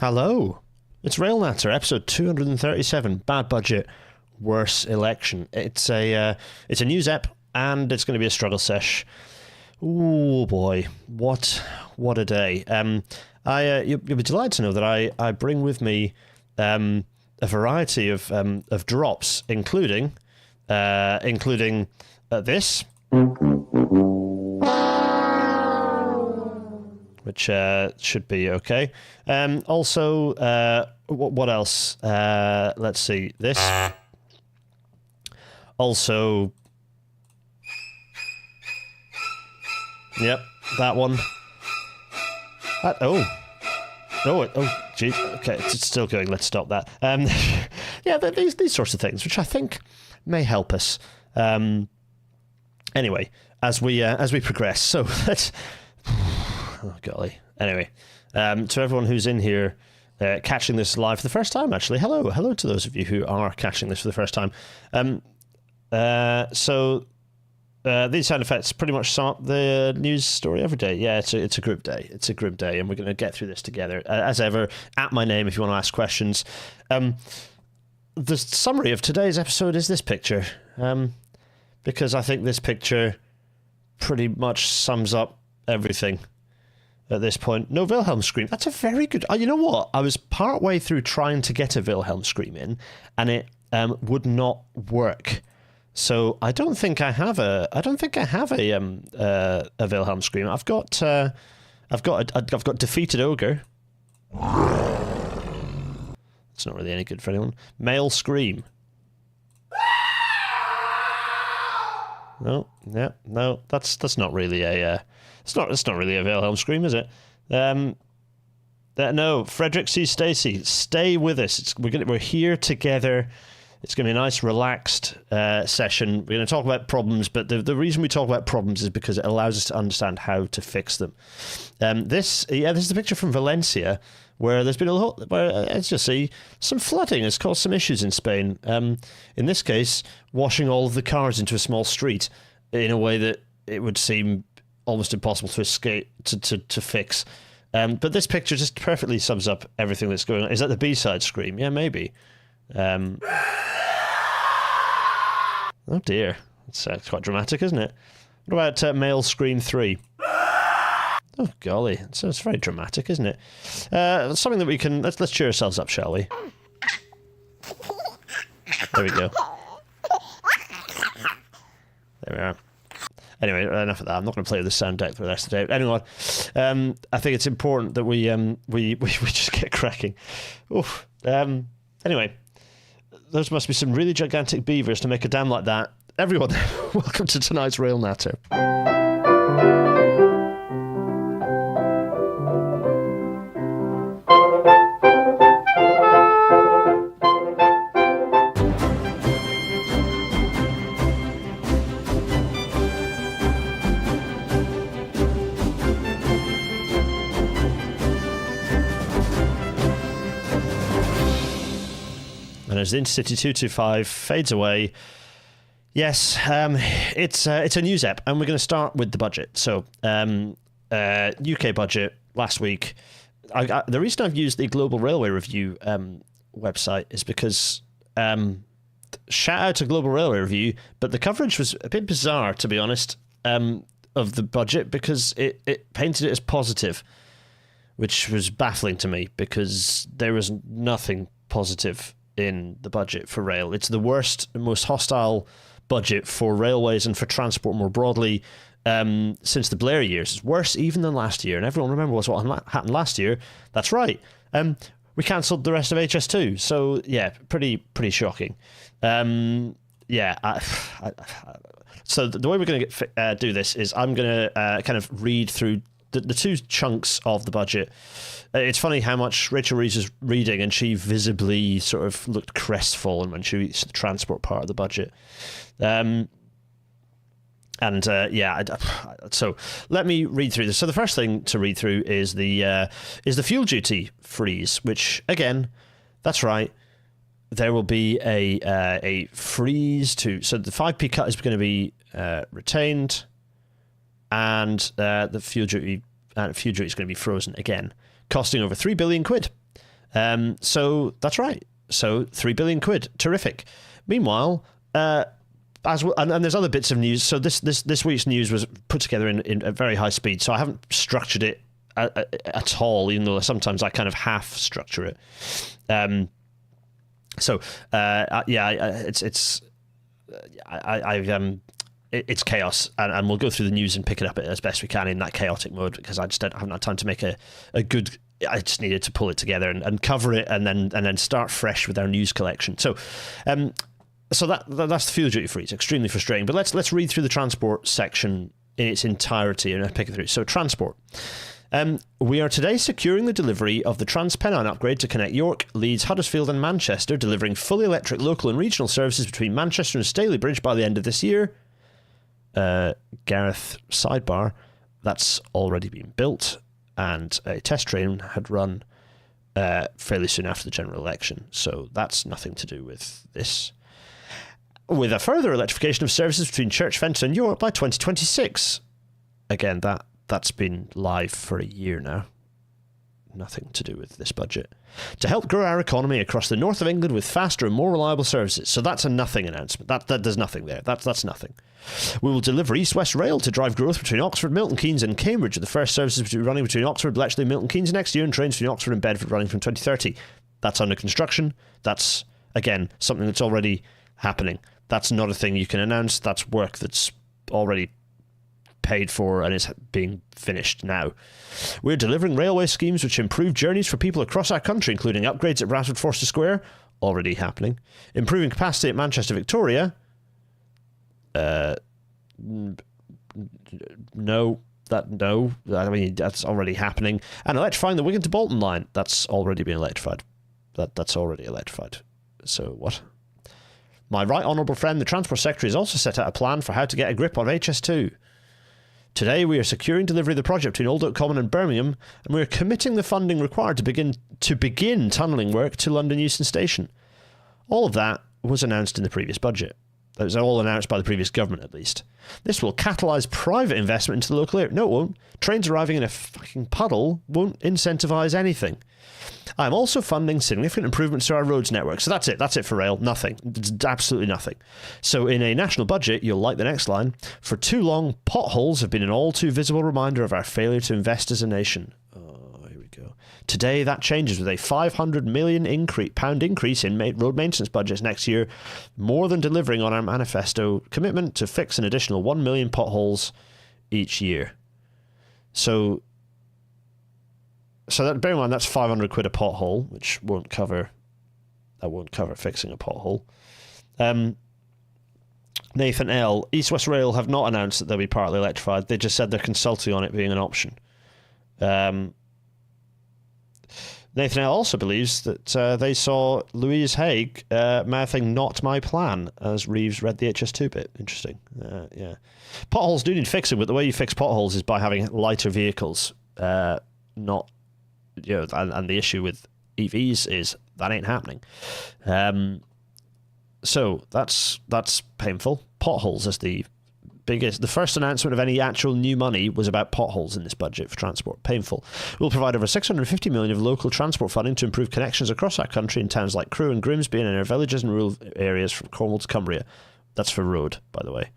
Hello, it's Railnatter, episode 237, Bad Budget, Worse Election. It's a news ep, and it's going to be a struggle sesh. Oh boy, what a day. You'll be delighted to know that I bring with me a variety of drops, including this, which should be okay. Also, what else? Let's see, this. Also, yep, that one. Oh, geez. Okay, it's still going. Let's stop that. Yeah, these sorts of things, which I think may help us. Anyway, as we progress. So let's. Oh golly. Anyway, to everyone who's in here, catching this live for the first time, actually, hello to those of you who are catching this for the first time. So these sound effects pretty much sum up the news story every day. Yeah, it's a group day. It's a group day, and we're going to get through this together. As ever, at my name if you want to ask questions. The summary of today's episode is this picture, because I think this picture pretty much sums up everything at this point. No Wilhelm scream. That's a very good. You know what? I was part way through trying to get a Wilhelm scream in, and it would not work. So I don't think I have a Wilhelm scream. I've got defeated ogre. It's not really any good for anyone. Male scream. No, yeah, no. That's not really a. It's not really a Wilhelm scream, is it? No, Frederick C. Stacy, stay with us. We're here together. It's going to be a nice, relaxed session. We're going to talk about problems, but the reason we talk about problems is because it allows us to understand how to fix them. This is a picture from Valencia, where there's been let's just see, some flooding. It's caused some issues in Spain. In this case, washing all of the cars into a small street in a way that it would seem almost impossible to escape to fix. But this picture just perfectly sums up everything that's going on. Is that the B-side scream? Yeah, maybe. Oh dear, it's quite dramatic, isn't it? What about male scream 3? Oh golly, it's very dramatic, isn't it? Something that we can let's cheer ourselves up, shall we? There we go. There we are. Anyway, enough of that. I'm not going to play with the sound deck for the rest of the day. Anyway, I think it's important that we just get cracking. Oof. Anyway, those must be some really gigantic beavers to make a dam like that. Everyone, welcome to tonight's Railnatter. And as the Intercity 225 fades away, yes, it's a news ep, and we're going to start with the budget. So, UK budget last week. The reason I've used the Global Railway Review website is because shout out to Global Railway Review, but the coverage was a bit bizarre, to be honest, of the budget, because it painted it as positive, which was baffling to me because there was nothing positive in the budget for rail. It's the worst and most hostile budget for railways and for transport more broadly since the Blair years. It's worse even than last year, and everyone remembers what happened last year. That's right. We cancelled the rest of HS2, so yeah, pretty shocking. So the way we're going to do this is I'm going to kind of read through the two chunks of the budget. It's funny how much Rachel Reeves is reading, and she visibly sort of looked crestfallen when she reached the transport part of the budget. So let me read through this. So the first thing to read through is the fuel duty freeze, which again, that's right. There will be a freeze so the 5p cut is going to be retained, and the fuel duty is going to be frozen again, costing over £3 billion. So that's right. So 3 billion quid. Terrific. Meanwhile, and there's other bits of news. So this week's news was put together in a very high speed. So I haven't structured it at all, even though sometimes I kind of half structure it. It's chaos, and we'll go through the news and pick it up as best we can in that chaotic mode, because I haven't had time to make a good. I just needed to pull it together and cover it, and then start fresh with our news collection. So, that's the fuel duty free. It's extremely frustrating. But let's read through the transport section in its entirety and pick it through. So transport. We are today securing the delivery of the Transpennine upgrade to connect York, Leeds, Huddersfield and Manchester, delivering fully electric local and regional services between Manchester and Stalybridge by the end of this year. Gareth sidebar, that's already been built, and a test train had run fairly soon after the general election, so that's nothing to do with this. With a further electrification of services between Church Fenton and York by 2026. Again, that's been live for a year now. Nothing to do with this budget. To help grow our economy across the north of England with faster and more reliable services. So that's a nothing announcement. That there's nothing there. That's nothing. We will deliver East-West Rail to drive growth between Oxford, Milton Keynes and Cambridge, with the first services running between Oxford, Bletchley and Milton Keynes next year, and trains between Oxford and Bedford running from 2030. That's under construction. That's, again, something that's already happening. That's not a thing you can announce. That's work that's already paid for and is being finished now. We're delivering railway schemes which improve journeys for people across our country, including upgrades at Bradford Forster Square, already happening. Improving capacity at Manchester Victoria. No. I mean, that's already happening. And electrifying the Wigan to Bolton line. That's already been electrified. That's already electrified. So what? My right honourable friend, the Transport Secretary, has also set out a plan for how to get a grip on HS2. Today, we are securing delivery of the project between Old Oak Common and Birmingham, and we are committing the funding required to begin tunnelling work to London Euston Station. All of that was announced in the previous budget. That was all announced by the previous government, at least. This will catalyse private investment into the local area. No, it won't. Trains arriving in a fucking puddle won't incentivise anything. I'm also funding significant improvements to our roads network. So that's it. That's it for rail. Nothing. It's absolutely nothing. So in a national budget, you'll like the next line. For too long, potholes have been an all too visible reminder of our failure to invest as a nation. Oh, here we go. Today, that changes with a £500 million increase in road maintenance budgets next year, more than delivering on our manifesto commitment to fix an additional 1 million potholes each year. So that, bear in mind, that's 500 quid a pothole, which won't cover fixing a pothole. Nathan L. East West Rail have not announced that they'll be partly electrified. They just said they're consulting on it being an option. Nathan L. also believes that they saw Louise Haigh mouthing "not my plan" as Reeves read the HS2 bit. Interesting. Yeah. Potholes do need fixing, but the way you fix potholes is by having lighter vehicles, not... and the issue with EVs is that ain't happening. So that's painful. Potholes is the first announcement of any actual new money was about potholes in this budget for transport. Painful. We'll provide over 650 million of local transport funding to improve connections across our country in towns like Crewe and Grimsby and in our villages and rural areas from Cornwall to Cumbria. That's for road, by the way,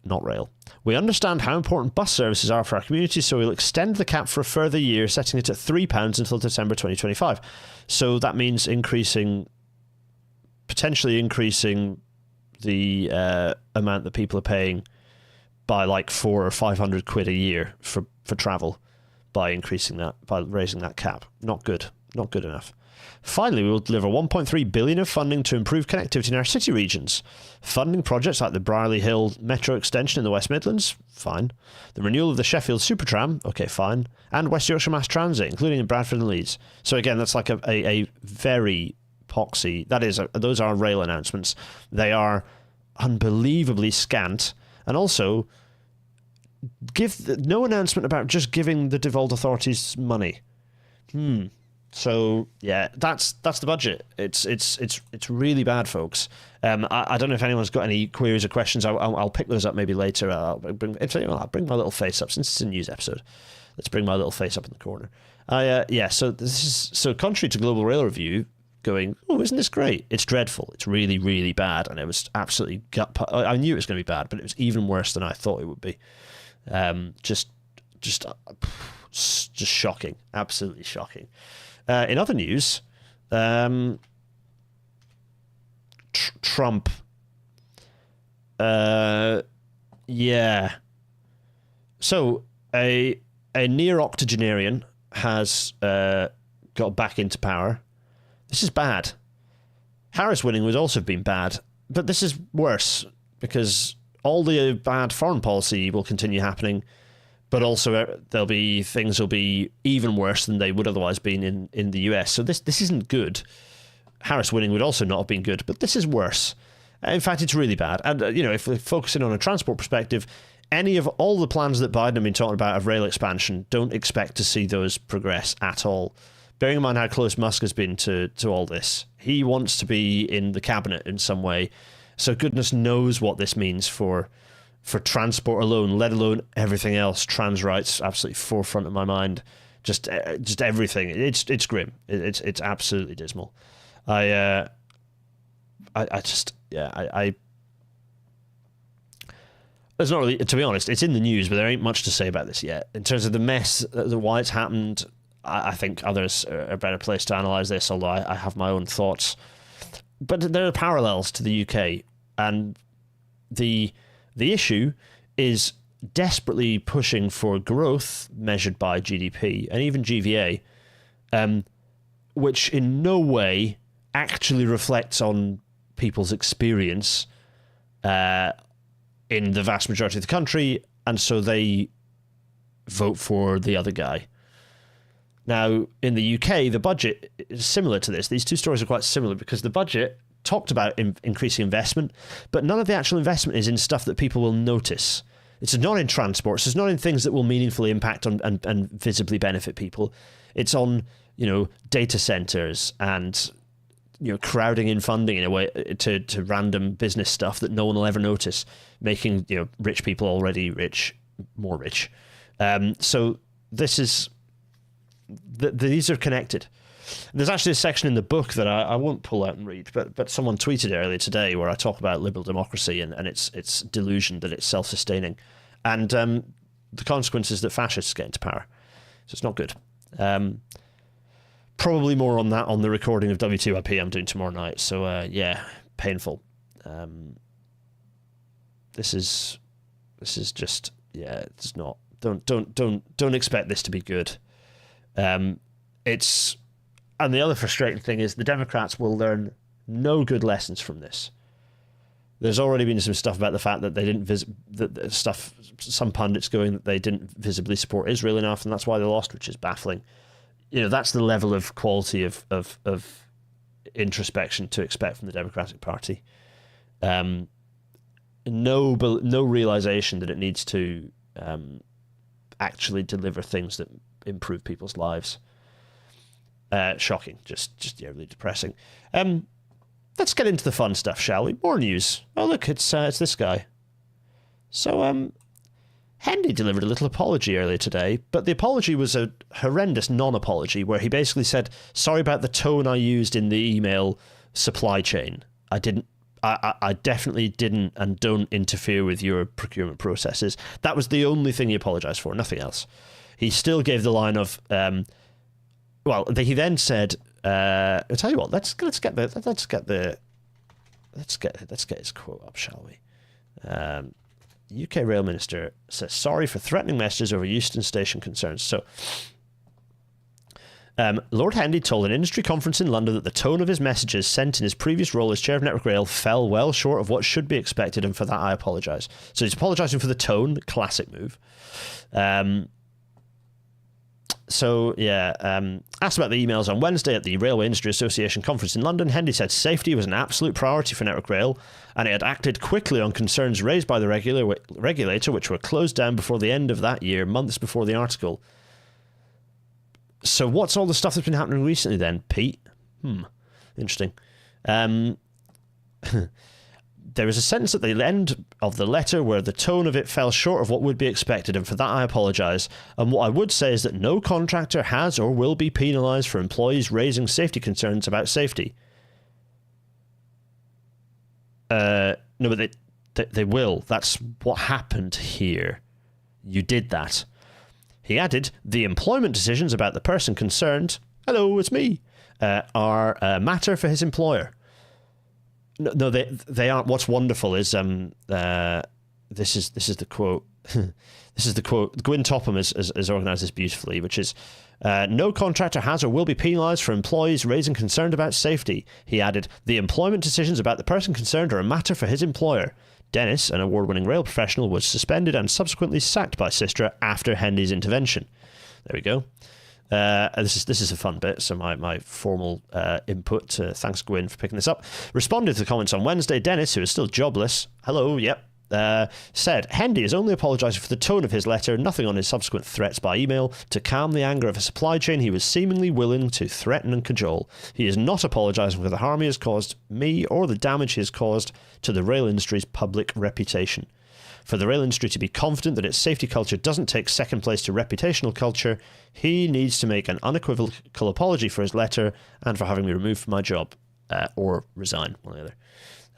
not rail. We understand how important bus services are for our community, so we'll extend the cap for a further year, setting it at £3 until December 2025. So that means potentially increasing the amount that people are paying by like 400 or 500 quid a year for travel by raising that cap. Not good enough. Finally, we will deliver 1.3 billion of funding to improve connectivity in our city regions. Funding projects like the Brierley Hill Metro extension in the West Midlands, fine. The renewal of the Sheffield Supertram, okay, fine. And West Yorkshire Mass Transit, including in Bradford and Leeds. So again, that's like a very poxy. That is, those are rail announcements. They are unbelievably scant, and also give no announcement about just giving the devolved authorities money. So yeah, that's the budget. It's really bad, folks. I don't know if anyone's got any queries or questions. I'll pick those up maybe later. I'll bring my little face up since it's a news episode. Let's bring my little face up in the corner. So this is so contrary to Global Rail Review going, oh, isn't this great? It's dreadful. It's really, really bad, and it was absolutely I knew it was going to be bad, but it was even worse than I thought it would be. Just shocking, absolutely shocking. In other news, Trump. Yeah. So a near octogenarian has got back into power. This is bad. Harris winning would also have been bad, but this is worse because all the bad foreign policy will continue happening, but also things will be even worse than they would otherwise been in the US. So this isn't good. Harris winning would also not have been good, but this is worse. In fact, it's really bad. And, if we're focusing on a transport perspective, any of all the plans that Biden have been talking about of rail expansion, don't expect to see those progress at all. Bearing in mind how close Musk has been to all this, he wants to be in the cabinet in some way. So goodness knows what this means for transport alone, let alone everything else. Trans rights, absolutely forefront of my mind. Just everything. It's grim. It's absolutely dismal. There's not really, to be honest, it's in the news, but there ain't much to say about this yet. In terms of the mess, why it's happened, I think others are a better place to analyse this, although I have my own thoughts. But there are parallels to the UK, and the issue is desperately pushing for growth measured by GDP and even GVA, which in no way actually reflects on people's experience in the vast majority of the country, and so they vote for the other guy. Now, in the UK, the budget is similar to this. These two stories are quite similar because the budget talked about increasing investment, but none of the actual investment is in stuff that people will notice. It's not in transport, so it's not in things that will meaningfully impact on and visibly benefit people. It's on, data centers and, crowding in funding in a way to random business stuff that no one will ever notice, making, rich people already rich more rich. So this is... These are connected. There's actually a section in the book that I won't pull out and read, but someone tweeted earlier today where I talk about liberal democracy and its delusion that it's self-sustaining, and the consequences that fascists get into power. So it's not good. Probably more on that on the recording of W2IP I'm doing tomorrow night. So painful. This is just it's not. Don't expect this to be good. And the other frustrating thing is the Democrats will learn no good lessons from this. There's already been some stuff about the fact that they didn't some pundits going that they didn't visibly support Israel enough, and that's why they lost, which is baffling. That's the level of quality of introspection to expect from the Democratic Party. No realization that it needs to actually deliver things that improve people's lives. Shocking. Just really depressing. Let's get into the fun stuff, shall we? More news. Oh, look, it's this guy. So, Hendy delivered a little apology earlier today, but the apology was a horrendous non-apology where he basically said, sorry about the tone I used in the email supply chain. I definitely didn't and don't interfere with your procurement processes. That was the only thing he apologized for, nothing else. He still gave the line of, he then said, I'll tell you what, let's get his quote up, shall we? UK Rail Minister says sorry for threatening messages over Euston Station concerns. So, Lord Hendy told an industry conference in London that the tone of his messages sent in his previous role as chair of Network Rail fell well short of what should be expected, and for that I apologise. So he's apologising for the tone, the classic move. Asked about the emails on Wednesday at the Railway Industry Association conference in London, Hendy said safety was an absolute priority for Network Rail, and it had acted quickly on concerns raised by the regulator, which were closed down before the end of that year, months before the article. So what's all the stuff that's been happening recently then, Pete? Interesting. There is a sentence at the end of the letter where the tone of it fell short of what would be expected, and for that I apologise. And what I would say is that no contractor has or will be penalised for employees raising safety concerns about safety. No, but they will. That's what happened here. You did that. He added, the employment decisions about the person concerned, hello, it's me, are a matter for his employer. No, they aren't. What's wonderful is this is the quote. This is the quote. Gwyn Topham has organised this beautifully, which is, no contractor has or will be penalised for employees raising concern about safety. He added, the employment decisions about the person concerned are a matter for his employer. Dennis, an award-winning rail professional, was suspended and subsequently sacked by Sistra after Hendy's intervention. There we go. This is a fun bit, so my formal input, thanks Gwyn for picking this up, responded to the comments on Wednesday. Dennis, who is still jobless, hello, yep, said, Hendy is only apologising for the tone of his letter, nothing on his subsequent threats by email. To calm the anger of a supply chain he was seemingly willing to threaten and cajole. He is not apologising for the harm he has caused me or the damage he has caused to the rail industry's public reputation. For the rail industry to be confident that its safety culture doesn't take second place to reputational culture, he needs to make an unequivocal apology for his letter and for having me removed from my job, or resign, one or the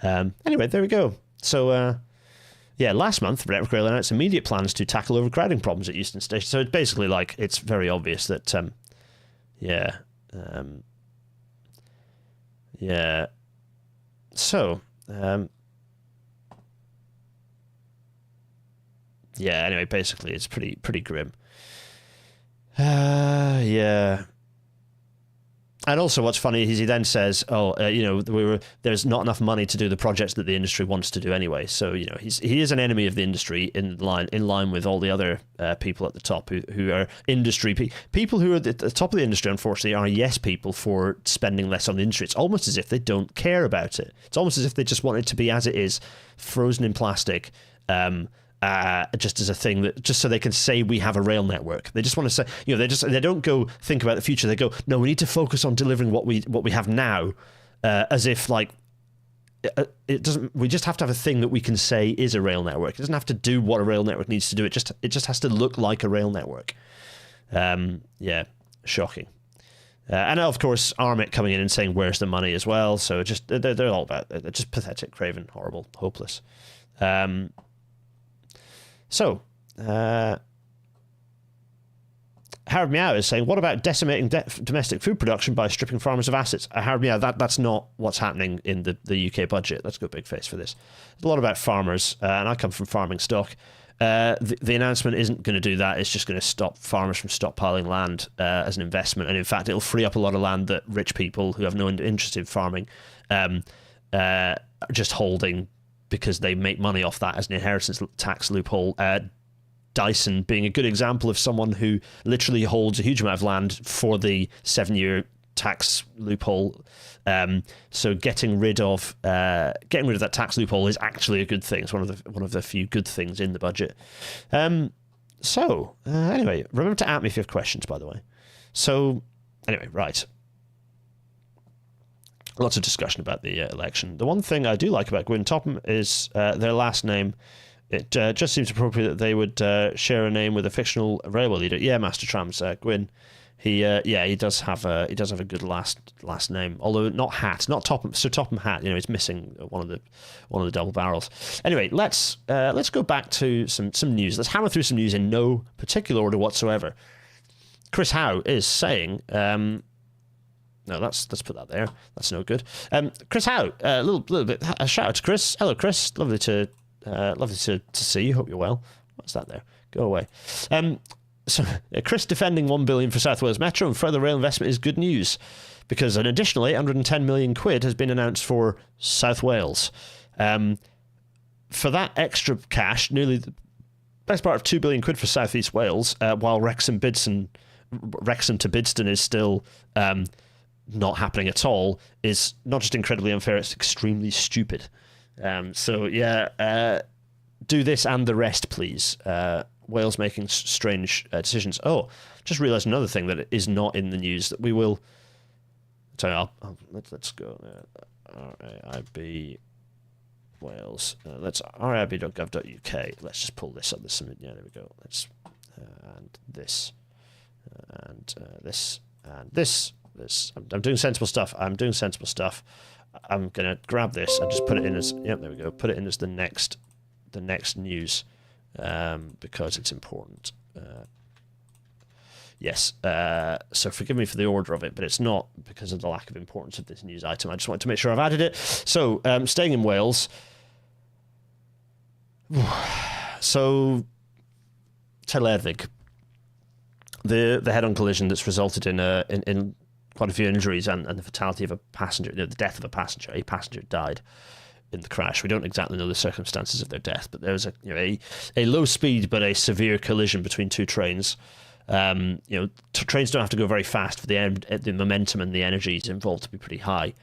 other. Anyway, there we go. So, yeah, last month, Network Rail announced immediate plans to tackle overcrowding problems at Euston Station. So it's basically like, it's very obvious that, yeah. So, yeah, anyway, basically it's pretty grim. Yeah. And also what's funny is he then says, there's not enough money to do the projects that the industry wants to do anyway. So, he is an enemy of the industry in line with all the other people at the top who are industry people who are at the top of the industry, unfortunately, are yes people for spending less on the industry. It's almost as if they don't care about it. It's almost as if they just want it to be as it is, frozen in plastic, just as a thing that just so they can say we have a rail network. They just want to say, they don't go think about the future. They go, no, we need to focus on delivering what we have now, as if like it doesn't. We just have to have a thing that we can say is a rail network. It doesn't have to do what a rail network needs to do. It just has to look like a rail network. Yeah, shocking. And of course, Armit coming in and saying, "Where's the money?" as well. So just they're all about it. They're just pathetic, craven, horrible, hopeless. So, Howard Meow is saying, what about decimating domestic food production by stripping farmers of assets? Howard Meow, that's not what's happening in the UK budget. Let's go big face for this. There's a lot about farmers, and I come from farming stock. The announcement isn't going to do that. It's just going to stop farmers from stockpiling land as an investment. And in fact, it'll free up a lot of land that rich people who have no interest in farming are just holding because they make money off that as an inheritance tax loophole. Dyson being a good example of someone who literally holds a huge amount of land for the 7-year tax loophole. So getting rid of that tax loophole is actually a good thing. It's one of the few good things in the budget. Anyway, remember to at me if you have questions, by the way. So anyway, right. Lots of discussion about the election. The one thing I do like about Gwyn Topham is their last name. It just seems appropriate that they would share a name with a fictional railway leader. Yeah, Master Trams, Gwyn. He does have a good last name. Although not Topham. Sir Topham Hat. He's missing one of the double barrels. Anyway, let's go back to some news. Let's hammer through some news in no particular order whatsoever. Chris Howe is saying. No, let's put that there. That's no good. Chris Howe, a little bit. A shout out to Chris. Hello, Chris. Lovely to see you. Hope you're well. What's that there? Go away. So Chris defending £1 billion for South Wales Metro and further rail investment is good news because an additional 810 million quid has been announced for South Wales. For that extra cash, nearly the best part of £2 billion quid for South East Wales, while Wrexham to Bidston is still not happening at all, is not just incredibly unfair, it's extremely stupid. So do this and the rest, please. Wales making strange decisions. Oh, just realised another thing that is not in the news that we will. Sorry, let's go. RAIB Wales. Let's rib.gov.uk. Let's just pull this up. There's some, yeah, there we go. Let's and this and this and this. I'm doing sensible stuff. I'm gonna grab this and just put it in as, yep, there we go. Put it in as the next news, because it's important. Yes. So forgive me for the order of it, but it's not because of the lack of importance of this news item. I just wanted to make sure I've added it. So staying in Wales. So Talerddig, the head-on collision that's resulted in quite a few injuries and the fatality of a passenger, the death of a passenger. A passenger died in the crash. We don't exactly know the circumstances of their death, but there was a low speed but a severe collision between two trains. Trains don't have to go very fast for the momentum and the energies involved to be pretty high.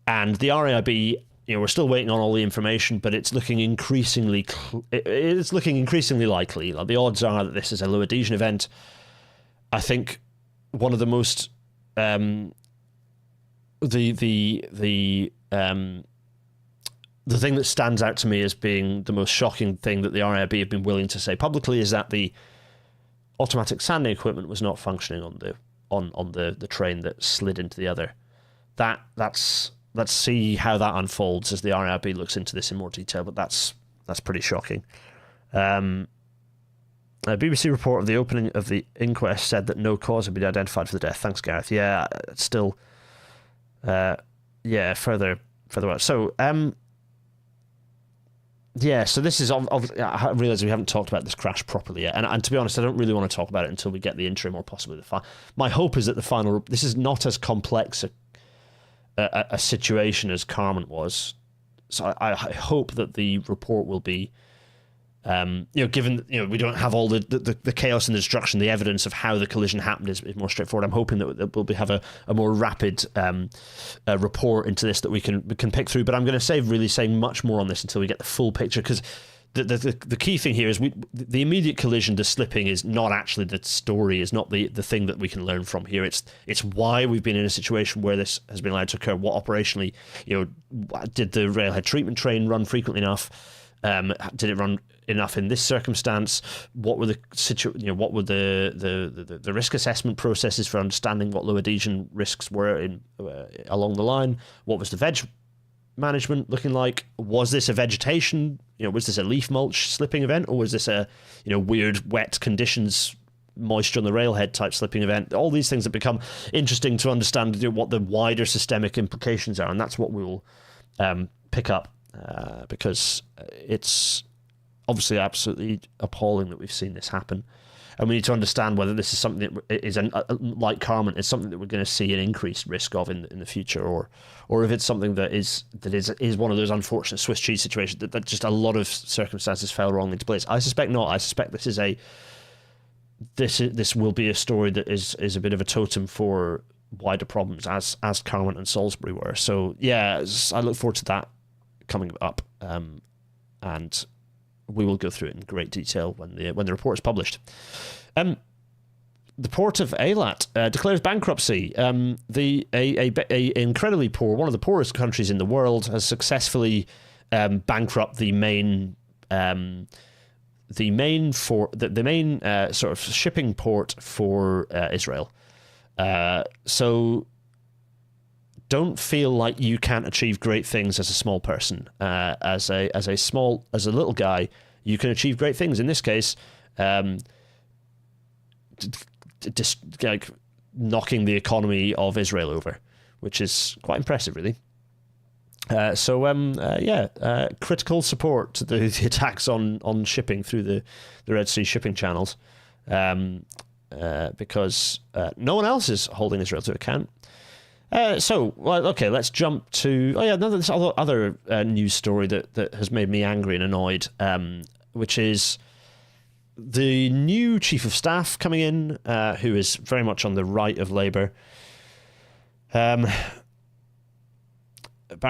And the RAIB, we're still waiting on all the information, but it's looking increasingly likely. Like, the odds are that this is a low adhesion event. I think one of the most the thing that stands out to me as being the most shocking thing that the RAIB have been willing to say publicly is that the automatic sanding equipment was not functioning on the train that slid into the other. Let's see how that unfolds as the RAIB looks into this in more detail, but that's pretty shocking. A BBC report of the opening of the inquest said that no cause had been identified for the death. Thanks, Gareth. Yeah, it's still, further out. So, so this is obviously, I realise we haven't talked about this crash properly yet, and to be honest, I don't really want to talk about it until we get the interim or possibly the final. My hope is that the final. This is not as complex a situation as Carmen was, so I hope that the report will be. Given we don't have all the chaos and the destruction, the evidence of how the collision happened is more straightforward. I'm hoping that we'll have a more rapid report into this that we can pick through. But I'm going to say much more on this until we get the full picture, because the key thing here is the immediate collision, the slipping, is not actually the story, is not the thing that we can learn from here. It's why we've been in a situation where this has been allowed to occur. What operationally, did the railhead treatment train run frequently enough? Did it run enough in this circumstance? What were the the risk assessment processes for understanding what low adhesion risks were along the line? What was the veg management looking like? Was this a vegetation? Was this a leaf mulch slipping event, or was this a weird wet conditions, moisture on the railhead type slipping event? All these things that become interesting to understand what the wider systemic implications are, and that's what we will pick up. Because it's obviously absolutely appalling that we've seen this happen, and we need to understand whether this is something that is like Carmen, is something that we're going to see an increased risk of in the future, or if it's something that is one of those unfortunate Swiss cheese situations that just a lot of circumstances fell wrong into place. I suspect not. I suspect this will be a story that is a bit of a totem for wider problems, as Carmen and Salisbury were. So yeah, I look forward to that coming up, and we will go through it in great detail when the report is published. The port of Eilat declares bankruptcy. A incredibly poor, one of the poorest countries in the world, has successfully bankrupt the main sort of shipping port for Israel. So don't feel like you can't achieve great things as a small person. As a little guy, you can achieve great things. In this case, just like knocking the economy of Israel over, which is quite impressive, really. Critical support to the attacks on shipping through the Red Sea shipping channels, because no one else is holding Israel to account. Let's jump to this other news story that has made me angry and annoyed, which is the new chief of staff coming in, who is very much on the right of Labour. Barry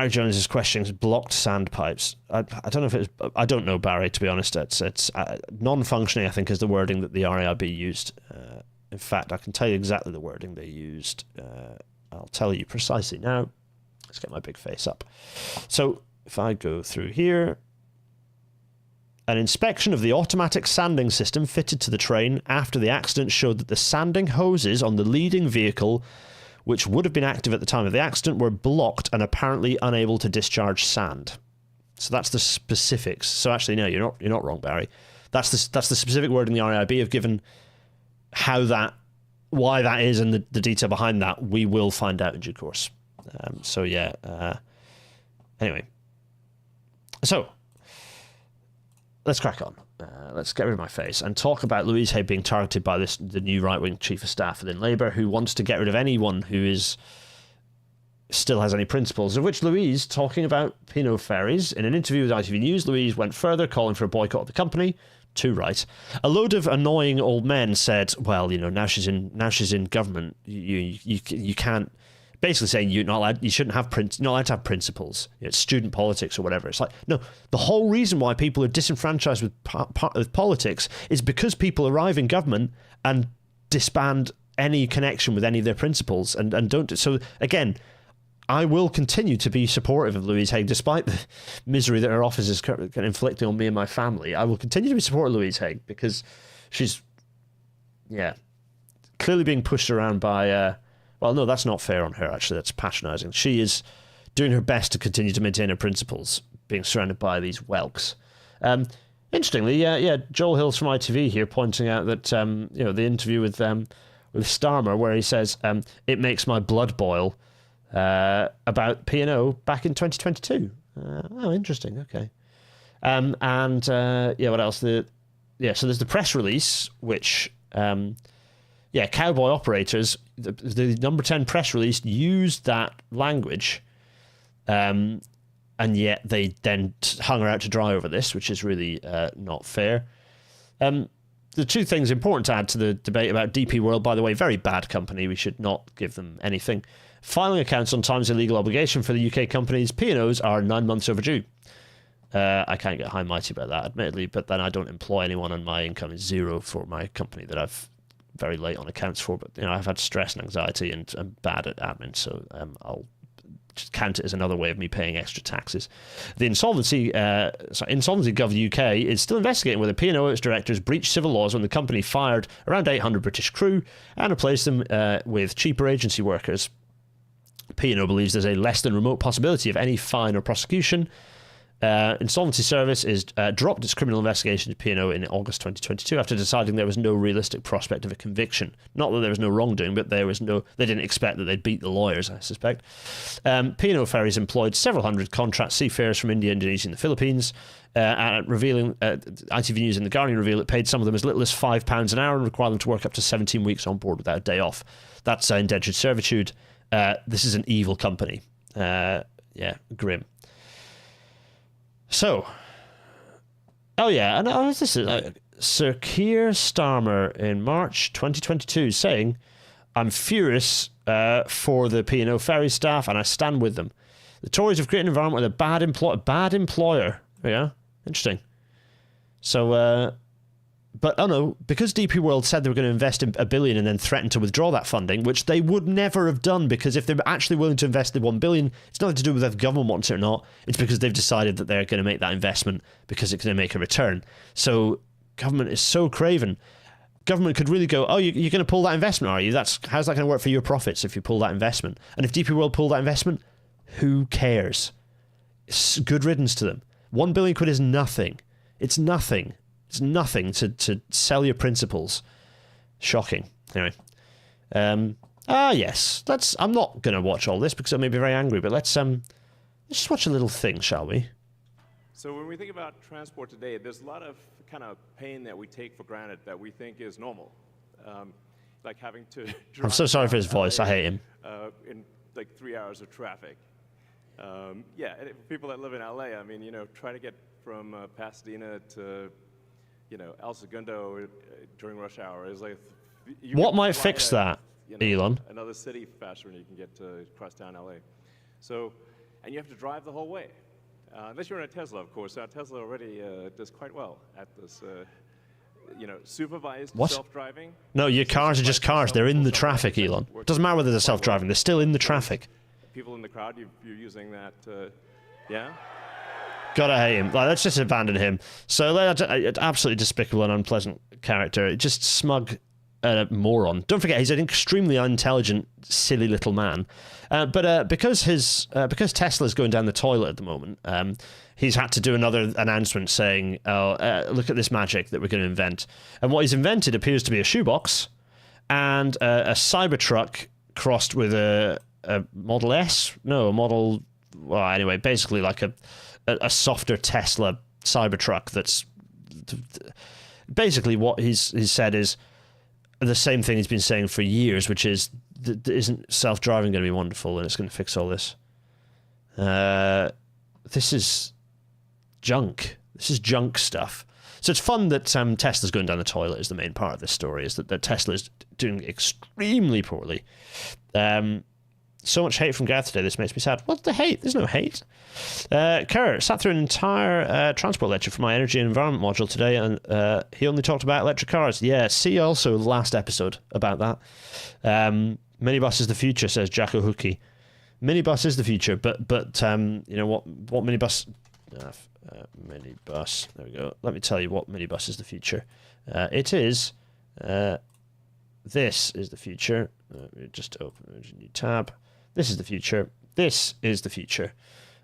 Jones's questions blocked sandpipes. I don't know if it's. I don't know, Barry, to be honest. It's non-functioning, I think, is the wording that the RAIB used. In fact, I can tell you exactly the wording they used. I'll tell you precisely now. Let's get my big face up. So if I go through here, an inspection of the automatic sanding system fitted to the train after the accident showed that the sanding hoses on the leading vehicle, which would have been active at the time of the accident, were blocked and apparently unable to discharge sand. So that's the specifics. So actually, no, you're not wrong, Barry. That's the specific wording the RAIB have given. Why that is, and the detail behind that, we will find out in due course. So yeah. Anyway, so let's crack on. Let's get rid of my face and talk about Louise Haigh being targeted by the new right-wing chief of staff within Labour, who wants to get rid of anyone who still has any principles, of which Louise, talking about P&O Ferries, in an interview with ITV News, Louise went further, calling for a boycott of the company. Too right. A load of annoying old men said, well, now she's in government, you can't, basically saying you shouldn't have you're not allowed to have principles. It's student politics or whatever. It's like, no, the whole reason why people are disenfranchised with politics is because people arrive in government and disband any connection with any of their principles and don't. So again, I will continue to be supportive of Louise Haigh, despite the misery that her office is inflicting on me and my family. I will continue to be supportive of Louise Haigh because she's, clearly being pushed around by, well, no, that's not fair on her, actually. That's patronising. She is doing her best to continue to maintain her principles, being surrounded by these whelks. Interestingly, Joel Hills from ITV here pointing out that, the interview with Starmer, where he says, it makes my blood boil, about P&O back in 2022. Oh, interesting. Okay. What else? So there's the press release, which, cowboy operators, the number 10 press release used that language, and yet they then hung her out to dry over this, which is really not fair. The two things important to add to the debate about DP World, by the way, very bad company. We should not give them anything. Filing accounts on time is a legal obligation for the UK companies. P&Os are 9 months overdue. I can't get high and mighty about that, admittedly, but then I don't employ anyone and my income is zero for my company that I've very late on accounts for. But I've had stress and anxiety and I'm bad at admin, so I'll just count it as another way of me paying extra taxes. The Insolvency Gov UK is still investigating whether P&O its directors breached civil laws when the company fired around 800 British crew and replaced them with cheaper agency workers. P&O believes there's a less than remote possibility of any fine or prosecution. Insolvency Service is dropped its criminal investigation to P&O in August 2022 after deciding there was no realistic prospect of a conviction. Not that there was no wrongdoing, but they didn't expect that they'd beat the lawyers, I suspect. P&O Ferries employed several hundred contract seafarers from India, Indonesia and the Philippines, revealing ITV News and The Guardian reveal it paid some of them as little as £5 an hour and required them to work up to 17 weeks on board without a day off. That's indentured servitude. This is an evil company. Grim. So, this is Sir Keir Starmer in March 2022 saying, I'm furious for the P&O Ferry staff and I stand with them. The Tories have created an environment with a bad employer. Yeah, interesting. So, because DP World said they were going to invest in $1 billion and then threatened to withdraw that funding, which they would never have done, because if they're actually willing to invest the $1 billion, it's nothing to do with if the government wants it or not. It's because they've decided that they're going to make that investment because it's going to make a return. So government is so craven. Government could really go, you're going to pull that investment, are you? How's that going to work for your profits if you pull that investment? And if DP World pull that investment, who cares? It's good riddance to them. £1 billion is nothing. It's nothing. It's nothing to sell your principles. Shocking. Anyway. Yes. I'm not going to watch all this because I may be very angry, but let's just watch a little thing, shall we? So when we think about transport today, there's a lot of kind of pain that we take for granted that we think is normal. Like having to drive. I'm so sorry for his voice. I hate him. In like 3 hours of traffic. People that live in LA, trying to get from Pasadena to El Segundo during rush hour is like. What might fix that, Elon? Another city faster than you can get to crosstown LA. So, and you have to drive the whole way, unless you're in a Tesla, of course. Now Tesla already does quite well at this, supervised self-driving. No, your cars are just cars. They're in the traffic, Elon. It doesn't matter whether they're self-driving. They're still in the traffic. People in the crowd, you're using that, yeah. Gotta hate him. Like, let's just abandon him. So absolutely despicable and unpleasant character. Just smug moron. Don't forget, he's an extremely unintelligent, silly little man. But because Tesla's going down the toilet at the moment, he's had to do another announcement saying, look at this magic that we're going to invent. And what he's invented appears to be a shoebox and a Cybertruck crossed with a Model S? No, a Model... Well, anyway, basically like a softer Tesla Cybertruck that's... Basically what he's said is the same thing he's been saying for years, which is, isn't self-driving going to be wonderful and it's going to fix all this? This is junk. This is junk stuff. So it's fun that Tesla's going down the toilet is the main part of this story, is that Tesla is doing extremely poorly. So much hate from Gareth today, this makes me sad. What's the hate? There's no hate. Kerr sat through an entire transport lecture for my energy and environment module today, and he only talked about electric cars. Yeah, see also last episode about that. Minibus is the future, says Jacko Hookie. Minibus is the future, but you know what minibus... minibus, there we go. Let me tell you what minibus is the future. It is... this is the future. Just open a new tab. This is the future. This is the future.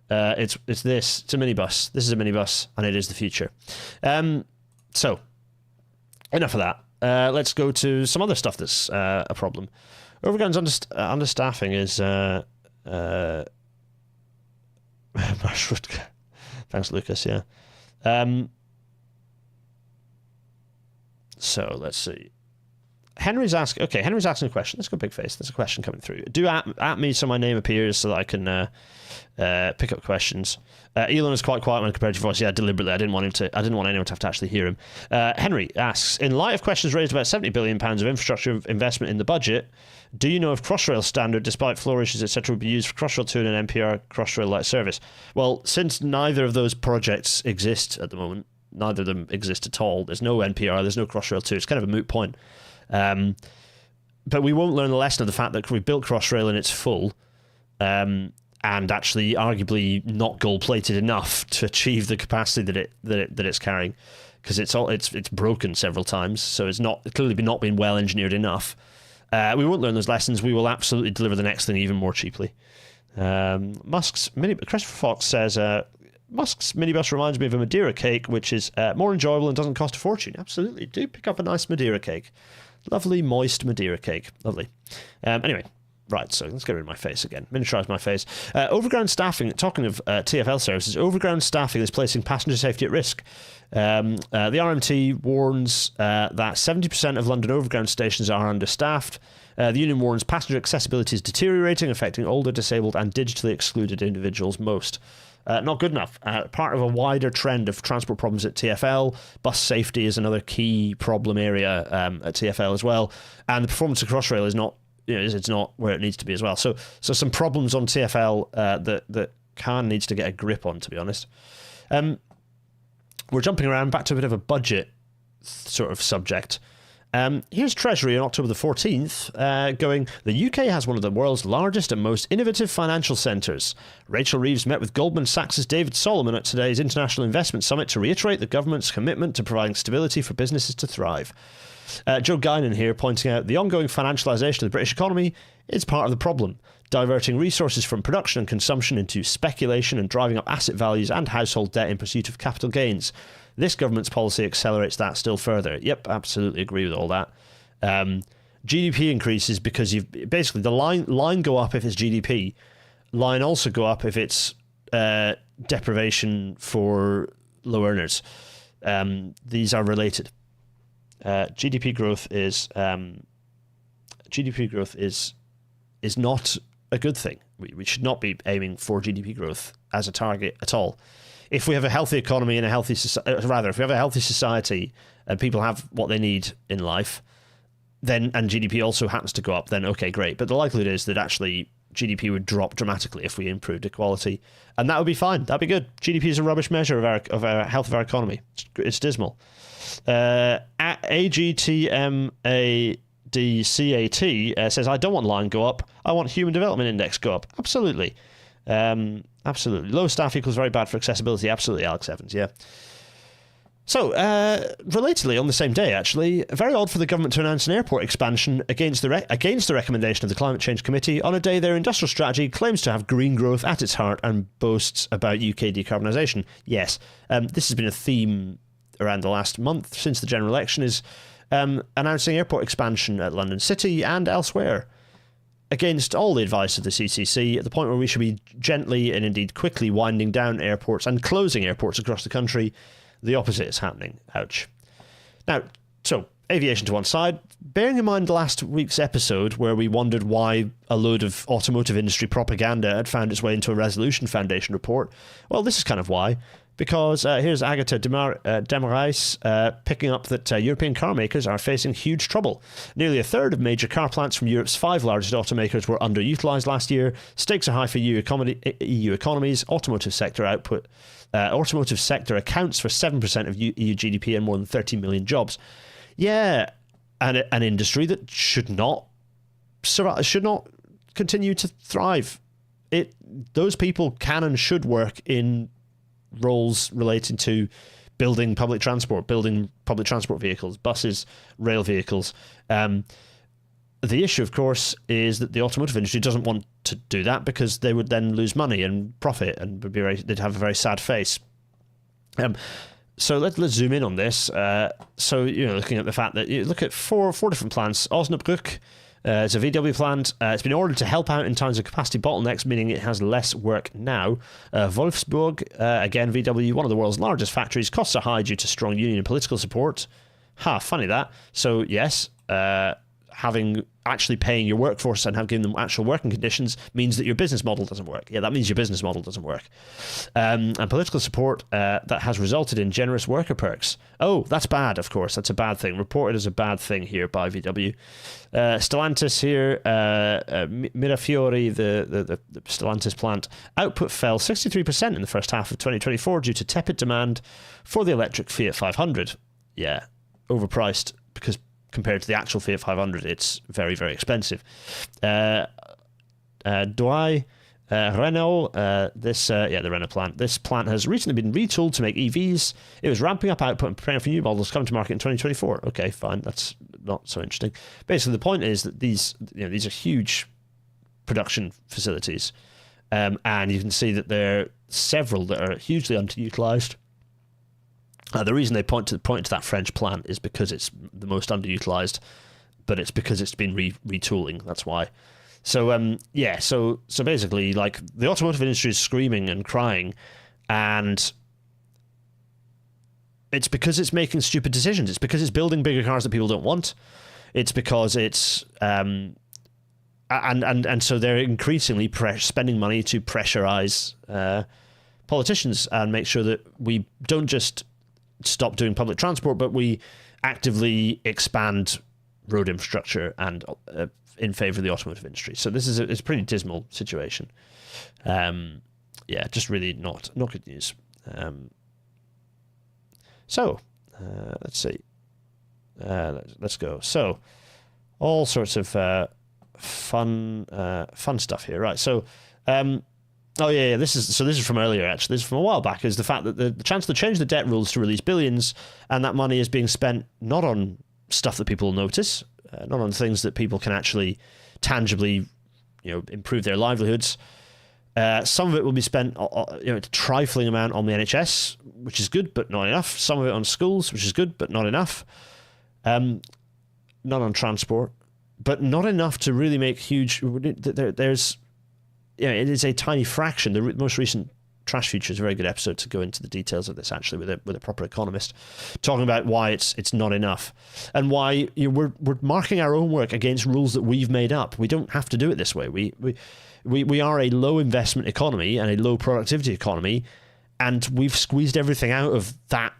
It's this. It's a minibus. This is a minibus, and it is the future. So, enough of that. Let's go to some other stuff that's a problem. Overground's understaffing is... Thanks, Lucas, yeah. So, let's see. Henry's asking a question. Let's go big face. There's a question coming through. Do at me so my name appears so that I can pick up questions. Elon is quite quiet when compared to your voice. Yeah, deliberately. I didn't want anyone to have to actually hear him. Henry asks, in light of questions raised about £70 billion of infrastructure investment in the budget, do you know if Crossrail standard, despite flourishes, etc., would be used for Crossrail 2 and an NPR Crossrail light service? Well, since neither of those projects exist at the moment, neither of them exist at all. There's no NPR, there's no Crossrail 2. It's kind of a moot point. But we won't learn the lesson of the fact that we built Crossrail and it's full, and actually arguably not gold-plated enough to achieve the capacity that it's carrying, because it's broken several times, so it's clearly not been well engineered enough. We won't learn those lessons. We will absolutely deliver the next thing even more cheaply. Christopher Fox says, Musk's minibus reminds me of a Madeira cake, which is more enjoyable and doesn't cost a fortune. Absolutely. Do pick up a nice Madeira cake. Lovely, moist Madeira cake. Lovely. Anyway, right, so let's get rid of my face again. Miniaturize my face. Overground staffing, talking of TfL services, overground staffing is placing passenger safety at risk. The RMT warns that 70% of London overground stations are understaffed. The union warns passenger accessibility is deteriorating, affecting older, disabled and digitally excluded individuals most. Not good enough. Part of a wider trend of transport problems at TfL. Bus safety is another key problem area at TfL as well, and the performance of Crossrail is not, it's not where it needs to be as well. So some problems on TfL that Khan needs to get a grip on, to be honest. We're jumping around back to a bit of a budget sort of subject. Here's Treasury on October the 14th going, the UK has one of the world's largest and most innovative financial centres. Rachel Reeves met with Goldman Sachs' David Solomon at today's International Investment Summit to reiterate the government's commitment to providing stability for businesses to thrive. Joe Guinan here pointing out the ongoing financialisation of the British economy is part of the problem, diverting resources from production and consumption into speculation and driving up asset values and household debt in pursuit of capital gains. This government's policy accelerates that still further. Yep, absolutely agree with all that. GDP increases because you've basically the line go up if it's GDP. Line also go up if it's deprivation for low earners. These are related. GDP growth is not a good thing. We should not be aiming for GDP growth as a target at all. If we have a healthy economy and if we have a healthy society and people have what they need in life, then and GDP also happens to go up, then okay, great. But the likelihood is that actually GDP would drop dramatically if we improved equality, and that would be fine. That'd be good. GDP is a rubbish measure of our health of our economy. It's dismal. At AGTMADCAT says, I don't want line go up. I want human development index go up. Absolutely. Absolutely. Low staff equals very bad for accessibility. Absolutely, Alex Evans, yeah. So, relatedly, on the same day, actually, very odd for the government to announce an airport expansion against the recommendation of the Climate Change Committee on a day their industrial strategy claims to have green growth at its heart and boasts about UK decarbonisation. Yes, this has been a theme around the last month since the general election, is announcing airport expansion at London City and elsewhere, against all the advice of the CCC, at the point where we should be gently and indeed quickly winding down airports and closing airports across the country. The opposite is happening. Ouch. Now, so, aviation to one side. Bearing in mind last week's episode where we wondered why a load of automotive industry propaganda had found its way into a Resolution Foundation report, well, this is kind of why. Because here's Agatha Demarais picking up that European car makers are facing huge trouble. Nearly a third of major car plants from Europe's 5 largest automakers were underutilised last year. Stakes are high for EU economies. Automotive sector accounts for 7% of EU GDP and more than 30 million jobs. Yeah, and an industry that should not continue to thrive. Those people can and should work in roles related to building public transport vehicles, buses, rail vehicles. The issue, of course, is that the automotive industry doesn't want to do that because they would then lose money and profit and they'd have a very sad face. So let's zoom in on this. So, looking at the fact that you look at four different plants. Osnabrück, it's a VW plant. It's been ordered to help out in times of capacity bottlenecks, meaning it has less work now. Wolfsburg, again, VW, one of the world's largest factories. Costs are high due to strong union and political support. Funny that. So, yes, actually paying your workforce and giving them actual working conditions means that your business model doesn't work. Yeah, that means your business model doesn't work. And political support that has resulted in generous worker perks. Oh, that's bad, of course. That's a bad thing. Reported as a bad thing here by VW. Stellantis here, Mirafiori, the Stellantis plant, output fell 63% in the first half of 2024 due to tepid demand for the electric Fiat 500. Yeah, overpriced because compared to the actual Fiat 500, it's very, very expensive. Douai, Renault, the Renault plant. This plant has recently been retooled to make EVs. It was ramping up output and preparing for new models coming to market in 2024. Okay, fine. That's not so interesting. Basically, the point is that these are huge production facilities, and you can see that there are several that are hugely underutilized. The reason they point to that French plant is because it's the most underutilized, but it's because it's been retooling. That's why. So so basically, like, the automotive industry is screaming and crying, and it's because it's making stupid decisions. It's because it's building bigger cars that people don't want. It's because it's and so they're increasingly spending money to pressurize politicians and make sure that we don't just stop doing public transport, but we actively expand road infrastructure and in favor of the automotive industry. So this is it's a pretty dismal situation. Just really not good news. Let's see. Let's go. So all sorts of fun stuff here, right? So. This is from earlier, actually. This is from a while back, is the fact that the Chancellor changed the debt rules to release billions, and that money is being spent not on stuff that people notice, not on things that people can actually tangibly, improve their livelihoods. Some of it will be spent, a trifling amount on the NHS, which is good, but not enough. Some of it on schools, which is good, but not enough. None on transport, but not enough to really make huge. There's... it is a tiny fraction. The most recent Trash Future is a very good episode to go into the details of this, actually, with a proper economist, talking about why it's not enough and why we're marking our own work against rules that we've made up. We don't have to do it this way. We are a low investment economy and a low productivity economy, and we've squeezed everything out of that.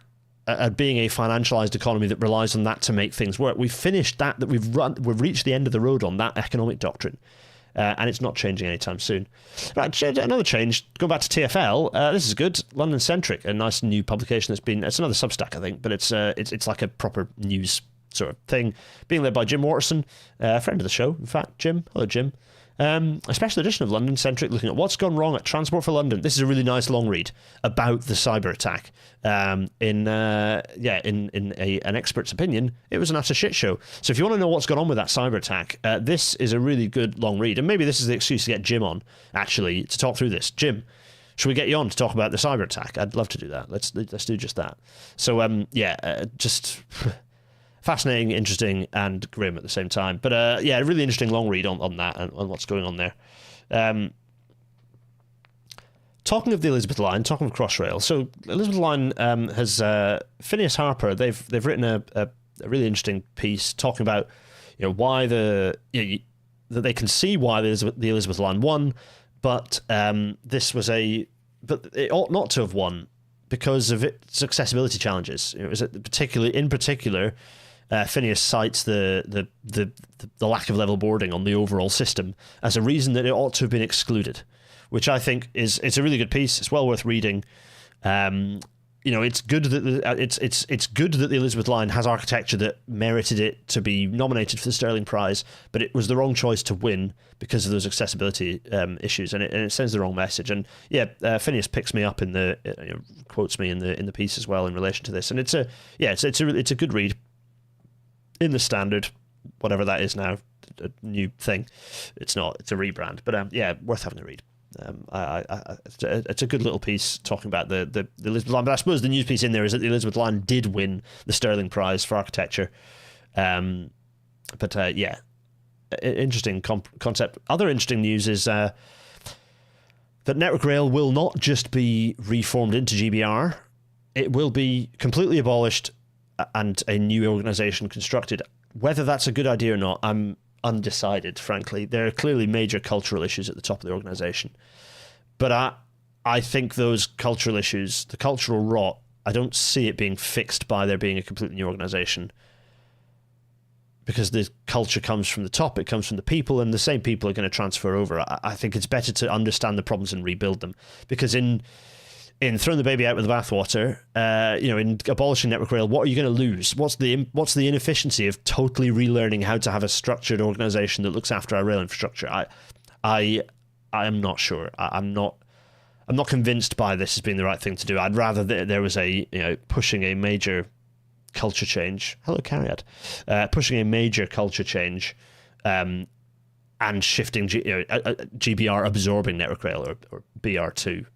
Being a financialized economy that relies on that to make things work, we've finished that. We've reached the end of the road on that economic doctrine. And it's not changing anytime soon. Right, another change, going back to TfL, this is good. London Centric, a nice new publication it's another Substack, I think, but it's like a proper news sort of thing, being led by Jim Waterson, a friend of the show, in fact. Jim, hello Jim. A special edition of London Centric, looking at what's gone wrong at Transport for London. This is a really nice long read about the cyber attack. In an expert's opinion, it was an utter shit show. So if you want to know what's gone on with that cyber attack, this is a really good long read. And maybe this is the excuse to get Jim on, actually, to talk through this. Jim, should we get you on to talk about the cyber attack? I'd love to do that. Let's do just that. So just fascinating, interesting, and grim at the same time. But a really interesting long read on that and on what's going on there. Talking of the Elizabeth line, talking of Crossrail. So Elizabeth line has Phineas Harper. They've written a really interesting piece talking about why that they can see why the Elizabeth line won, but but it ought not to have won because of its accessibility challenges. In particular. Phineas cites the lack of level boarding on the overall system as a reason that it ought to have been excluded, which I think it's a really good piece. It's well worth reading. It's good that it's good that the Elizabeth line has architecture that merited it to be nominated for the Sterling Prize, but it was the wrong choice to win because of those accessibility issues, and it sends the wrong message. And Phineas picks me up in quotes me in the piece as well in relation to this, and it's a good read. In the Standard, whatever that is now, a new thing. It's not. It's a rebrand, but worth having a read. It's a good little piece talking about the Elizabeth line. But I suppose the news piece in there is that the Elizabeth line did win the Sterling Prize for architecture. Interesting concept. Other interesting news is that Network Rail will not just be reformed into GBR; it will be completely abolished and a new organisation constructed. Whether that's a good idea or not, I'm undecided, frankly. There are clearly major cultural issues at the top of the organisation. But I think those cultural issues, the cultural rot, I don't see it being fixed by there being a completely new organisation. Because the culture comes from the top, it comes from the people, and the same people are going to transfer over. I think it's better to understand the problems and rebuild them. Because in throwing the baby out with the bathwater, in abolishing Network Rail, what are you going to lose? What's the inefficiency of totally relearning how to have a structured organisation that looks after our rail infrastructure? I am not sure. I'm not convinced by this as being the right thing to do. I'd rather there was pushing a major culture change. Hello, Cariad. Pushing a major culture change, and shifting GBR absorbing Network Rail or BR2.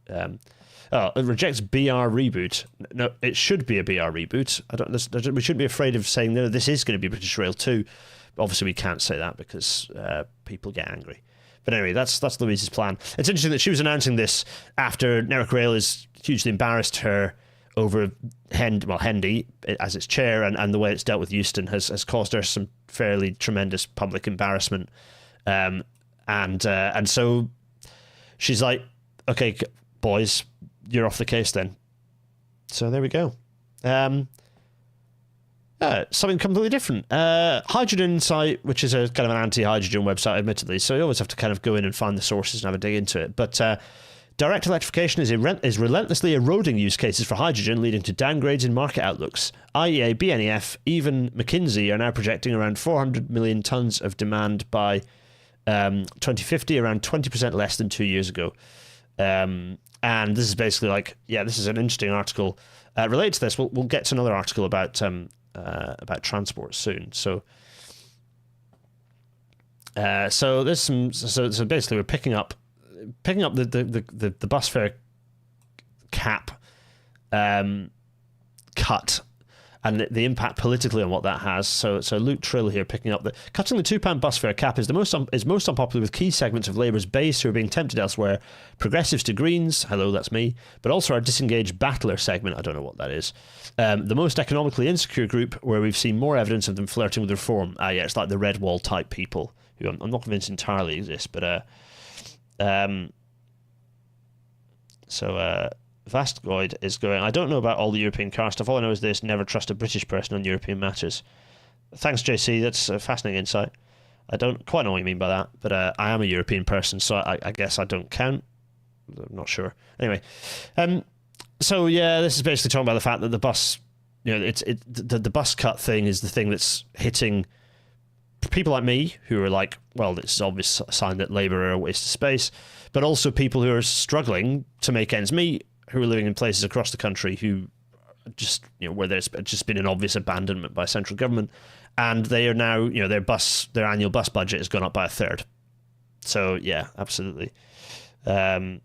It rejects BR reboot. No, it should be a BR reboot. We shouldn't be afraid of saying no. This is going to be British Rail 2. But obviously, we can't say that because people get angry. But anyway, that's Louise's plan. It's interesting that she was announcing this after Network Rail has hugely embarrassed her over Hendy as its chair, and the way it's dealt with Euston has caused her some fairly tremendous public embarrassment. And so she's like, okay, boys, you're off the case then. So there we go. Something completely different. Hydrogen Insight, which is a kind of an anti-hydrogen website, admittedly, so you always have to kind of go in and find the sources and have a dig into it. But direct electrification is relentlessly eroding use cases for hydrogen, leading to downgrades in market outlooks. IEA, BNEF, even McKinsey are now projecting around 400 million tonnes of demand by 2050, around 20% less than 2 years ago. And this is basically like, this is an interesting article related to this. We'll get to another article about transport soon. So there's some. So basically, we're picking up the bus fare cap cut. And the impact politically on what that has. So Luke Trill here picking up that cutting the £2 bus fare cap is most unpopular with key segments of Labour's base who are being tempted elsewhere. Progressives to Greens, hello, that's me, but also our disengaged battler segment, I don't know what that is. The most economically insecure group where we've seen more evidence of them flirting with reform. It's like the red wall type people who I'm not convinced entirely exist, but Vastgoid is going, I don't know about all the European car stuff. All I know is this: never trust a British person on European matters. Thanks, JC. That's a fascinating insight. I don't quite know what you mean by that, but I am a European person, so I guess I don't count. I'm not sure. Anyway, this is basically talking about the fact that the bus, the bus cut thing is the thing that's hitting people like me who are like, well, this is obvious sign that Labour are a waste of space, but also people who are struggling to make ends meet, who are living in places across the country who just, where there's just been an obvious abandonment by central government, and they are now, their annual bus budget has gone up by a third. So yeah, absolutely. So,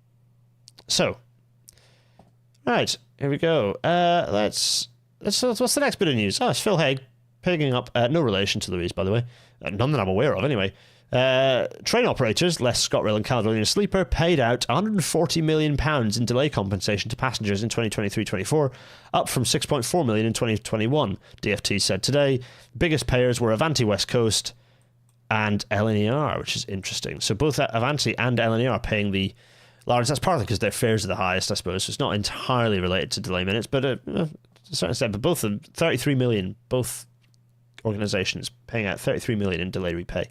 right, here we go. Let's what's the next bit of news? Oh, it's Phil Haigh picking up, no relation to Louise, by the way. None that I'm aware of, anyway. Train operators, less ScotRail and Caledonian Sleeper, paid out £140 million in delay compensation to passengers in 2023-24, up from £6.4 million in 2021, DfT said today. Biggest payers were Avanti West Coast and LNER, which is interesting. So both Avanti and LNER are paying the largest. That's partly because their fares are the highest, I suppose. So it's not entirely related to delay minutes, but to a certain extent. But both of them, 33 million, both organisations paying out 33 million in delay repay.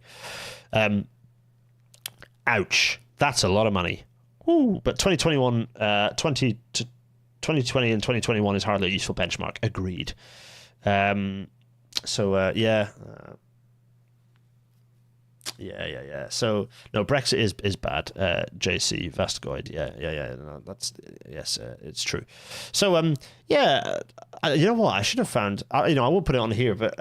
Ouch. That's a lot of money. Ooh. But 2020 and 2021 is hardly a useful benchmark. Agreed. Yeah. Yeah. So no, Brexit is bad. JC Vastgoid. Yeah. No, that's yes, it's true. So you know what? I should have found. I won't put it on here, but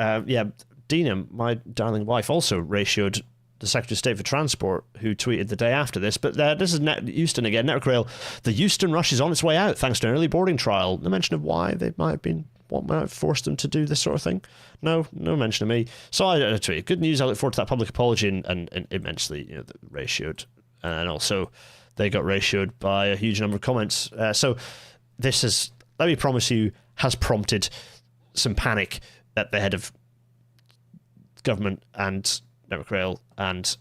Dina, my darling wife, also ratioed the Secretary of State for Transport, who tweeted the day after this. But this is Euston again. Network Rail. The Euston rush is on its way out thanks to an early boarding trial. No mention of why they might have been. What might have forced them to do this sort of thing? No mention of me. So I tweeted, good news. I look forward to that public apology, and immensely, ratioed, and also they got ratioed by a huge number of comments. So this is, let me promise you, has prompted some panic at the head of government and Network Rail, and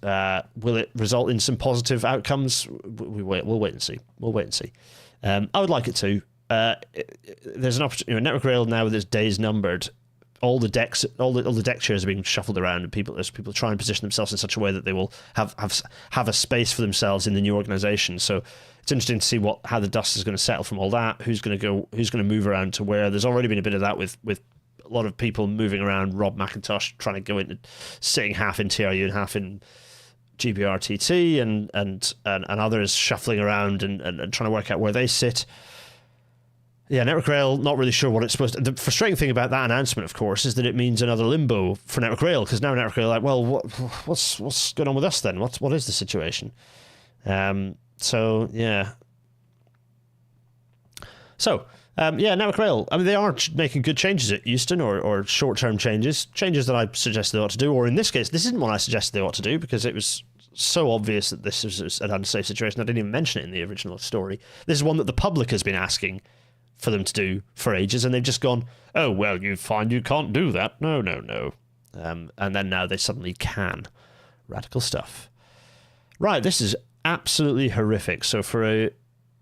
will it result in some positive outcomes? We'll wait and see. I would like it to. There's an opportunity. Network Rail now, with its days numbered, all the deck chairs are being shuffled around, and people try and position themselves in such a way that they will have a space for themselves in the new organisation. So it's interesting to see how the dust is going to settle from all that. Who's going to move around to where? There's already been a bit of that with a lot of people moving around. Rob McIntosh trying to go into sitting half in TRU and half in GBRTT, and others shuffling around and trying to work out where they sit. Yeah, Network Rail, not really sure what it's supposed to... The frustrating thing about that announcement, of course, is that it means another limbo for Network Rail, because now Network Rail are like, well, what's going on with us then? What is the situation? Yeah. Network Rail, I mean, they are making good changes at Euston, or short-term changes that I suggested they ought to do, or in this case, this isn't what I suggested they ought to do, because it was so obvious that this was an unsafe situation. I didn't even mention it in the original story. This is one that the public has been asking for them to do for ages, and they've just gone, oh, well, you find you can't do that. No. And then now they suddenly can. Radical stuff. Right, this is absolutely horrific. So for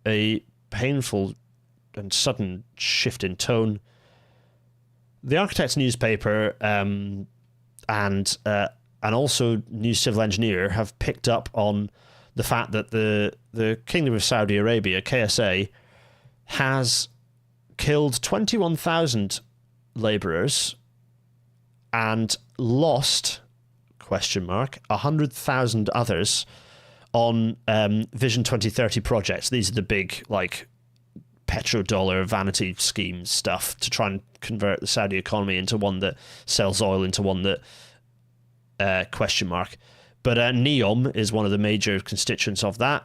a painful and sudden shift in tone, the Architect's newspaper and also News Civil Engineer have picked up on the fact that the Kingdom of Saudi Arabia, KSA, has killed 21,000 labourers and lost, 100,000 others on Vision 2030 projects. These are the big, petrodollar vanity scheme stuff to try and convert the Saudi economy into one that sells oil into one that, But NEOM is one of the major constituents of that.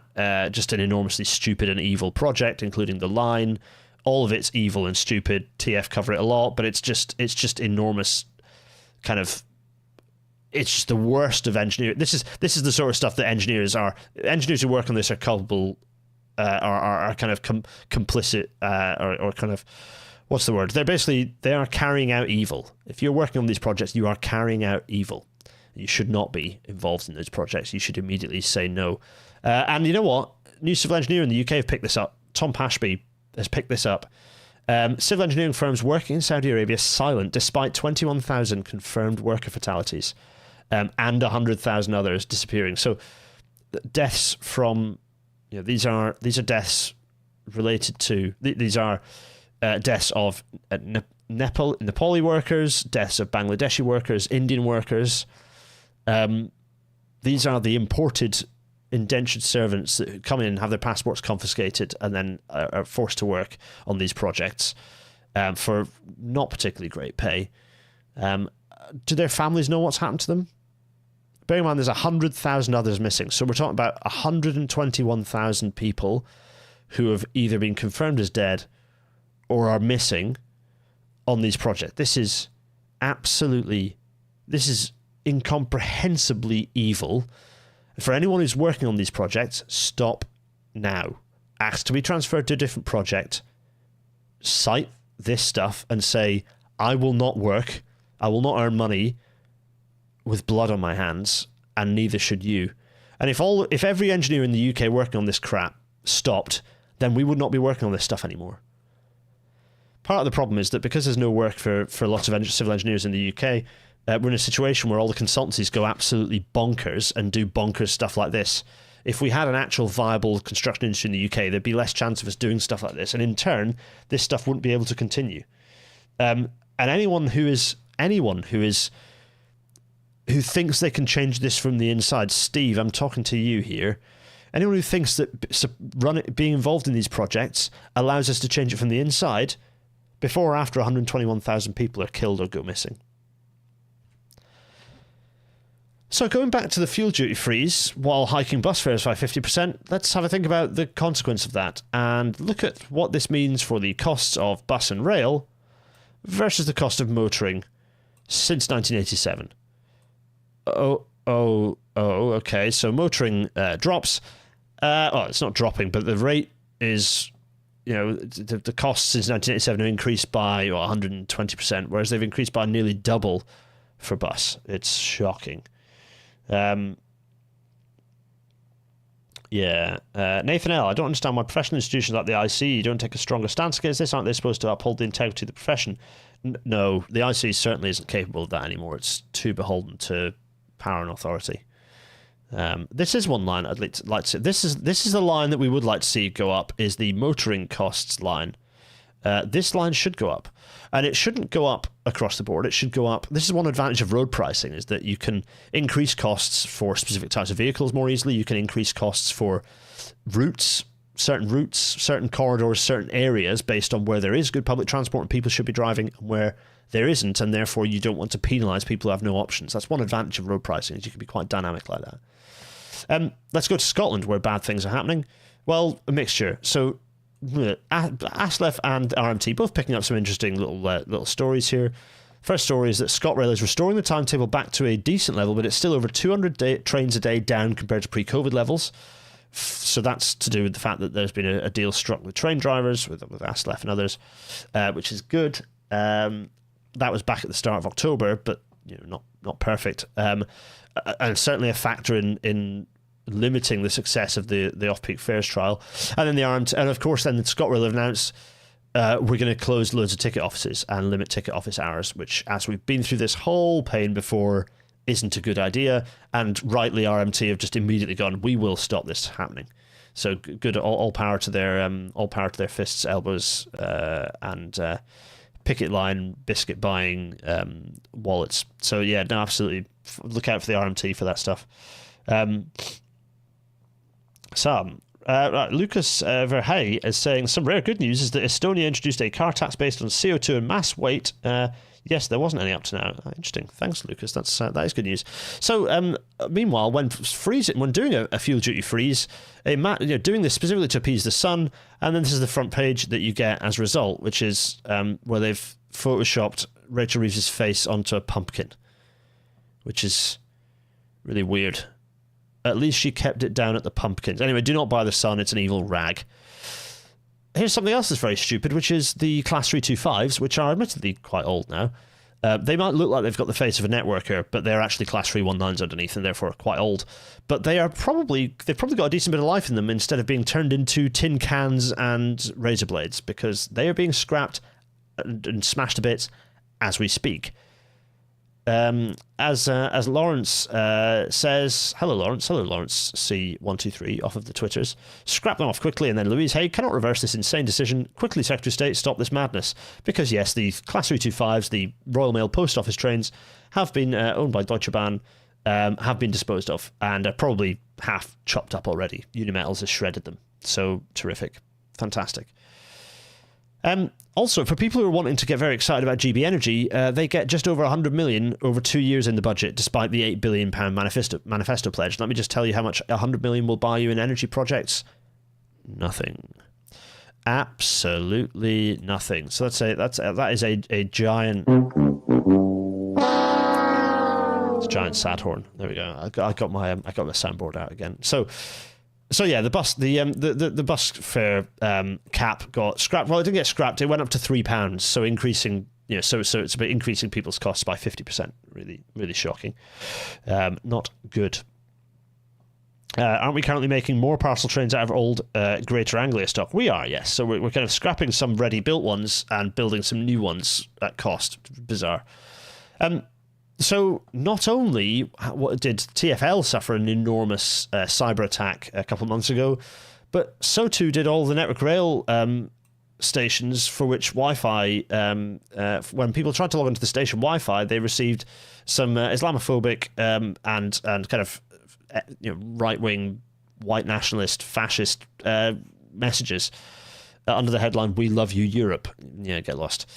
Just an enormously stupid and evil project, including the line. All of it's evil and stupid. TF cover it a lot, but it's just enormous kind of... It's just the worst of engineering. This is the sort of stuff that engineers who work on this are culpable, are kind of complicit, or kind of... What's the word? They are carrying out evil. If you're working on these projects, you are carrying out evil. You should not be involved in those projects. You should immediately say no. And you know what? New Civil Engineer in the UK have picked this up. Tom Pashby has picked this up. Civil engineering firms working in Saudi Arabia silent despite 21,000 confirmed worker fatalities, and 100,000 others disappearing. So deaths from... these are deaths related to... These are deaths of Nepali workers, deaths of Bangladeshi workers, Indian workers, These are the imported indentured servants that come in and have their passports confiscated and then are forced to work on these projects for not particularly great pay. Do their families know what's happened to them? Bear in mind, there's 100,000 others missing. So we're talking about 121,000 people who have either been confirmed as dead or are missing on these projects. This is incomprehensibly evil. For anyone who's working on these projects, stop now. Ask to be transferred to a different project. Cite this stuff and say, I will not work. I will not earn money with blood on my hands, and neither should you. And if every engineer in the UK working on this crap stopped, then we would not be working on this stuff anymore. Part of the problem is that because there's no work for lots of civil engineers in the UK, we're in a situation where all the consultancies go absolutely bonkers and do bonkers stuff like this. If we had an actual viable construction industry in the UK, there'd be less chance of us doing stuff like this, and in turn, this stuff wouldn't be able to continue. And anyone who thinks they can change this from the inside, Steve, I'm talking to you here. Anyone who thinks that being involved in these projects allows us to change it from the inside, before or after 121,000 people are killed or go missing. So going back to the fuel duty freeze, while hiking bus fares by 50%, let's have a think about the consequence of that and look at what this means for the costs of bus and rail versus the cost of motoring since 1987. Okay, so motoring drops. It's not dropping, but the rate is, the costs since 1987 have increased by 120%, whereas they've increased by nearly double for bus. It's shocking. Nathan L., I don't understand why professional institutions like the IC don't take a stronger stance against this. Aren't they supposed to uphold the integrity of the profession? No, the IC certainly isn't capable of that anymore. It's too beholden to power and authority. This is one line I'd like to see. This is the line that we would like to see go up, is the motoring costs line. This line should go up, and it shouldn't go up across the board. It should go up. This is one advantage of road pricing, is that you can increase costs for specific types of vehicles more easily. You can increase costs for routes, certain corridors, certain areas based on where there is good public transport and people should be driving, and where there isn't, and therefore you don't want to penalise people who have no options. That's one advantage of road pricing, is you can be quite dynamic like that. Let's go to Scotland, where bad things are happening. Well, a mixture. So ASLEF and RMT both picking up some interesting little stories here. First story is that ScotRail is restoring the timetable back to a decent level, but it's still over 200 trains a day down compared to pre-COVID levels. So that's to do with the fact that there's been a deal struck with train drivers, with ASLEF and others, which is good. That was back at the start of October, but not perfect, and certainly a factor in limiting the success of the off-peak fares trial. And then the RMT, and of course then ScotRail have announced we're going to close loads of ticket offices and limit ticket office hours, which, as we've been through this whole pain before, isn't a good idea. And rightly, RMT have just immediately gone, we will stop this happening. So good, all power to their fists, elbows, and picket line, biscuit buying, wallets. So yeah, no, absolutely, look out for the RMT for that stuff. Lucas Verhey is saying some rare good news is that Estonia introduced a car tax based on CO2 and mass weight. Yes, there wasn't any up to now. Interesting. Thanks, Lucas. That is good news. So, meanwhile, when doing a fuel duty freeze, doing this specifically to appease the sun, and then this is the front page that you get as a result, which is where they've photoshopped Rachel Reeves' face onto a pumpkin, which is really weird. At least she kept it down at the pumpkins. Anyway, do not buy the sun. It's an evil rag. Here's something else that's very stupid, which is the Class 325s, which are admittedly quite old now. They might look like they've got the face of a networker, but they're actually Class 319s underneath, and therefore quite old. But they've probably got a decent bit of life in them, instead of being turned into tin cans and razor blades, because they are being scrapped and smashed to bits as we speak. As Lawrence says, hello Lawrence C123 off of the Twitters, scrap them off quickly, and then Louise, Haigh cannot reverse this insane decision. Quickly, Secretary of State, stop this madness. Because yes, the Class 325s, the Royal Mail Post Office trains, have been owned by Deutsche Bahn have been disposed of and are probably half chopped up already. Unimetals has shredded them. So terrific. Fantastic. Also, for people who are wanting to get very excited about GB Energy, they get just over 100 million over 2 years in the budget, despite the £8 billion manifesto pledge. Let me just tell you how much 100 million will buy you in energy projects. Nothing. Absolutely nothing. So that is a giant... It's a giant sad horn. There we go. I got my soundboard out again. So yeah, the bus fare cap got scrapped. Well, it didn't get scrapped. It went up to £3. So increasing, so it's about increasing people's costs by 50%. Really, really shocking. Not good. Aren't we currently making more parcel trains out of old Greater Anglia stock? We are, yes. So we're kind of scrapping some ready-built ones and building some new ones at cost. Bizarre. So not only did TfL suffer an enormous cyber attack a couple of months ago, but so too did all the Network Rail stations for which Wi-Fi, when people tried to log into the station Wi-Fi, they received some Islamophobic and kind of right-wing, white nationalist, fascist messages under the headline "We love you, Europe." Yeah, get lost.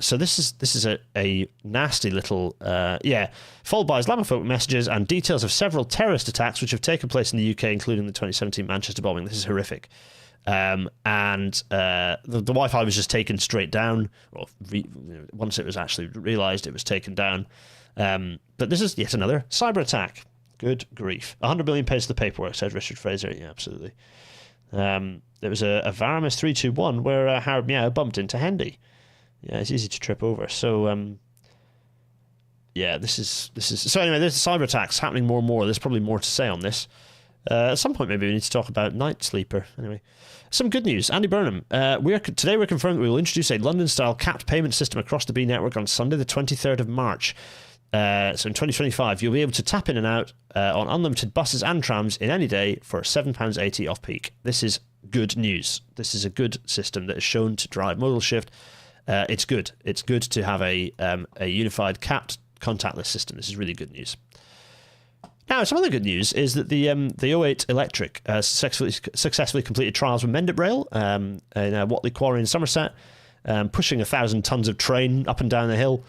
So this is a nasty little, followed by Islamophobic messages and details of several terrorist attacks which have taken place in the UK, including the 2017 Manchester bombing. This is horrific. And the Wi-Fi was just taken straight down, or once it was actually realised, it was taken down. But this is yet another cyber attack. Good grief. 100 million pays for the paperwork, said Richard Fraser. Yeah, absolutely. There was a Varamis 321 where Howard Meow bumped into Hendy. Yeah, it's easy to trip over. So, this is. So anyway, there's cyber attacks happening more and more. There's probably more to say on this. At some point, maybe we need to talk about Night Sleeper. Anyway, some good news. Andy Burnham. Today we're confirming that we will introduce a London-style capped payment system across the B network on Sunday, the 23rd of March. So in 2025, you'll be able to tap in and out on unlimited buses and trams in any day for £7.80 off peak. This is good news. This is a good system that is shown to drive modal shift. It's good. It's good to have a unified capped contactless system. This is really good news. Now, some other good news is that the 08 Electric successfully completed trials with Mendip Rail in Watley Quarry in Somerset, pushing 1,000 tons of train up and down the hill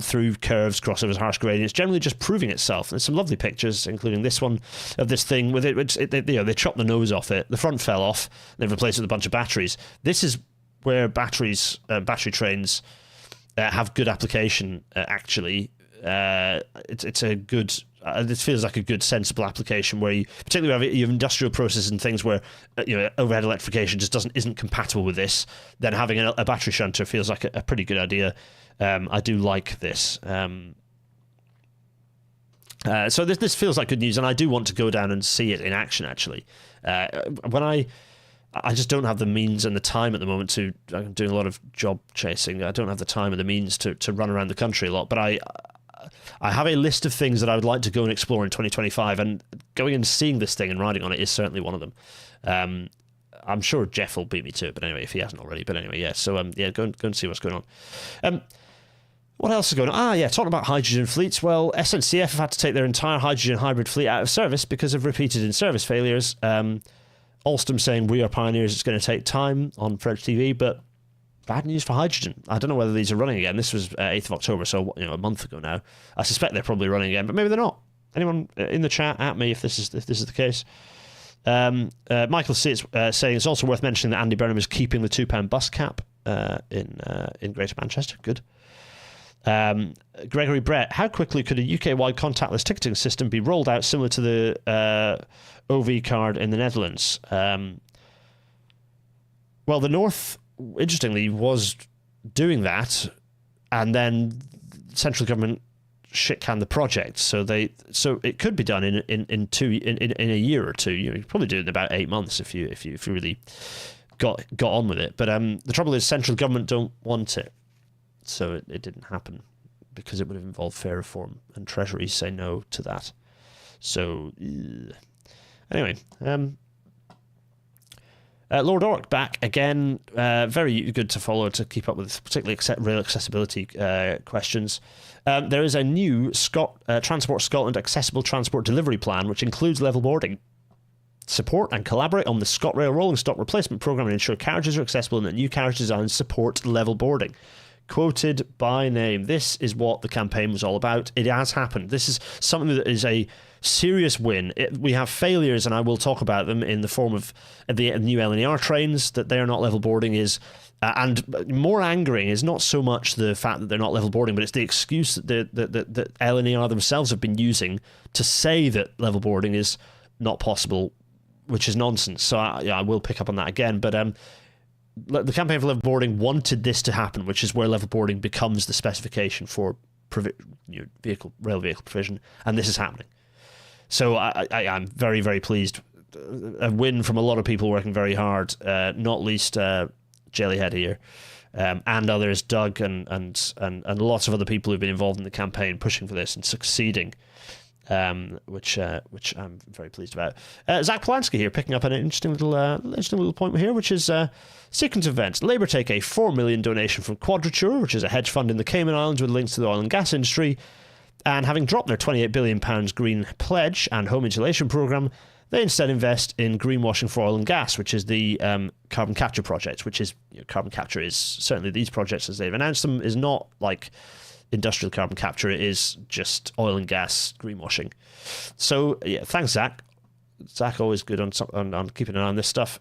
through curves, crossovers, harsh gradients, generally just proving itself. There's some lovely pictures, including this one of this thing with it. Which they chopped the nose off it. The front fell off. They've replaced it with a bunch of batteries. This is where battery trains have good application. Actually, it's a good. This feels like a good, sensible application where you particularly have industrial processes and things where overhead electrification just isn't compatible with this. Then having a battery shunter feels like a pretty good idea. I do like this. So this feels like good news, and I do want to go down and see it in action. Actually, when I just don't have the means and the time at the moment I'm doing a lot of job chasing. I don't have the time and the means to run around the country a lot, but I have a list of things that I would like to go and explore in 2025, and going and seeing this thing and riding on it is certainly one of them. I'm sure Jeff will beat me to it, but anyway, if he hasn't already. But anyway, yeah. So go and see what's going on. What else is going on? Talking about hydrogen fleets. Well, SNCF have had to take their entire hydrogen hybrid fleet out of service because of repeated in-service failures. Alstom saying we are pioneers. It's going to take time on French TV, but bad news for hydrogen. I don't know whether these are running again. This was 8th of October, so a month ago now. I suspect they're probably running again, but maybe they're not. Anyone in the chat at me if this is the case. Michael Seitz saying it's also worth mentioning that Andy Burnham is keeping the £2 bus cap in Greater Manchester. Good. Gregory Brett, how quickly could a UK-wide contactless ticketing system be rolled out similar to the OV card in the Netherlands? Well, the North, interestingly, was doing that, and then central government shit-canned the project. So it could be done in a year or two. You could probably do it in about 8 months if you really got on with it. But the trouble is, central government don't want it. So it didn't happen because it would have involved fare reform, and treasuries say no to that. So anyway, Lord Orc back again. Very good to follow, to keep up with, particularly rail accessibility questions. There is a new Transport Scotland Accessible Transport Delivery Plan, which includes level boarding. Support and collaborate on the ScotRail rolling stock replacement programme and ensure carriages are accessible and that new carriage designs support level boarding. Quoted by name. This is what the campaign was all about. It has happened. This is something that is a serious win. We have failures, and I will talk about them, in the form of the new LNER trains, that they are not level boarding is... and more angering is not so much the fact that they're not level boarding, but it's the excuse that the LNER themselves have been using to say that level boarding is not possible, which is nonsense. So I will pick up on that again. But the campaign for level boarding wanted this to happen, which is where level boarding becomes the specification for rail vehicle provision, and this is happening. So I'm very, very pleased. A win from a lot of people working very hard, not least Jellyhead here, and others, Doug and lots of other people who've been involved in the campaign, pushing for this and succeeding, which I'm very pleased about. Zach Polanski here, picking up an interesting little point here, which is sequence of events. Labour take a 4 million donation from Quadrature, which is a hedge fund in the Cayman Islands with links to the oil and gas industry, and having dropped their £28 billion green pledge and home insulation programme, they instead invest in greenwashing for oil and gas, which is the carbon capture project, which is, carbon capture is, certainly these projects as they've announced them, is not like industrial carbon capture. It is just oil and gas greenwashing. So, yeah, thanks, Zach. Zach, always good on keeping an eye on this stuff.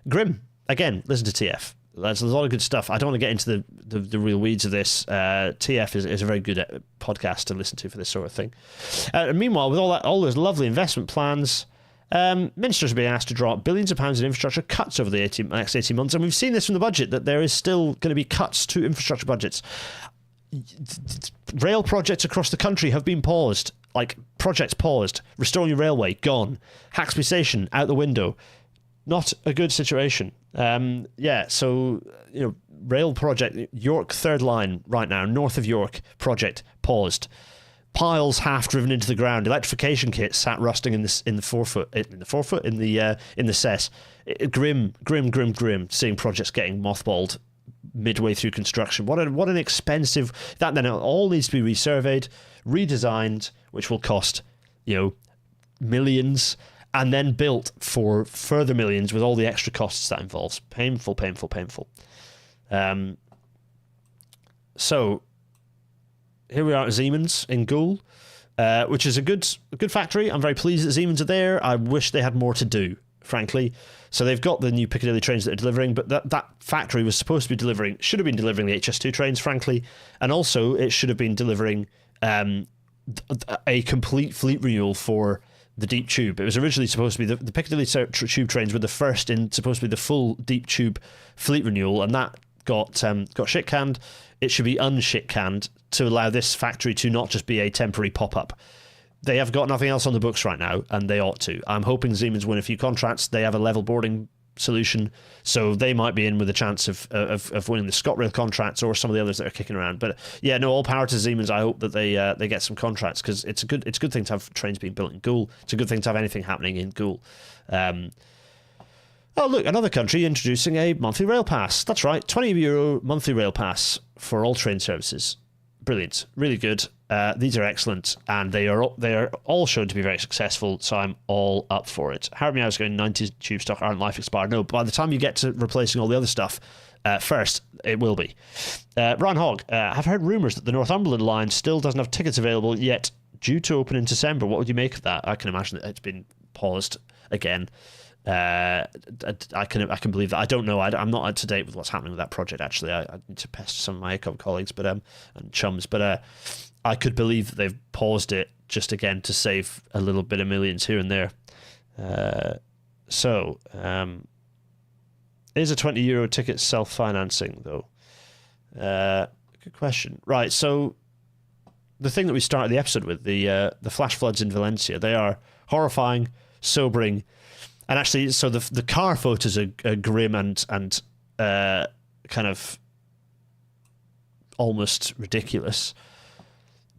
Grim, again, listen to TF. There's a lot of good stuff. I don't want to get into the real weeds of this. TF is a very good podcast to listen to for this sort of thing. And meanwhile, with all those lovely investment plans, ministers are being asked to draw up billions of pounds in infrastructure cuts over the next 18 months. And we've seen this from the budget, that there is still going to be cuts to infrastructure budgets. Rail projects across the country have been paused. Like, projects paused. Restoring your railway, gone. Haxby Station, out the window. Not a good situation. So, rail project, York Third Line right now, north of York, project paused. Piles half driven into the ground. Electrification kits sat rusting in the sesh. Grim. Seeing projects getting mothballed midway through construction. What an expensive... That then all needs to be resurveyed, redesigned, which will cost, millions, and then built for further millions with all the extra costs that involves. Painful. So here we are at Siemens in Goole, which is a good factory. I'm very pleased that Siemens are there. I wish they had more to do, frankly. So they've got the new Piccadilly trains that are delivering, but that factory was supposed to be should have been delivering the HS2 trains, frankly, and also it should have been delivering a complete fleet renewal for the deep tube. It was originally supposed to be the Piccadilly tube trains were the first in supposed to be the full deep tube fleet renewal, and that got shit canned. It should be unshit canned to allow this factory to not just be a temporary pop up. They have got nothing else on the books right now, and they ought to. I'm hoping Siemens win a few contracts. They have a level boarding solution, so they might be in with a chance of winning the ScotRail contracts or some of the others that are kicking around. But yeah, no, all power to Siemens. I hope that they get some contracts, because it's a good thing to have trains being built in Goole. It's a good thing to have anything happening in Goole. Oh, look, another country introducing a monthly rail pass. That's right, €20 monthly rail pass for all train services. Brilliant, really good. These are excellent, and they are all shown to be very successful, so I'm all up for it. Harry Meow is going 90s tube stock aren't life expired. No, by the time you get to replacing all the other stuff, first, it will be. Ryan Hogg, I've heard rumours that the Northumberland line still doesn't have tickets available yet, due to open in December. What would you make of that? I can imagine that it's been paused again. I can believe that. I don't know. I'm not up to date with what's happening with that project, actually. I need to pester some of my ACOM colleagues and chums, but I could believe that they've paused it just again to save a little bit of millions here and there. Is a €20 ticket self-financing, though? Good question. Right, so the thing that we started the episode with, the flash floods in Valencia, they are horrifying, sobering, and actually, so the car photos are grim and kind of almost ridiculous.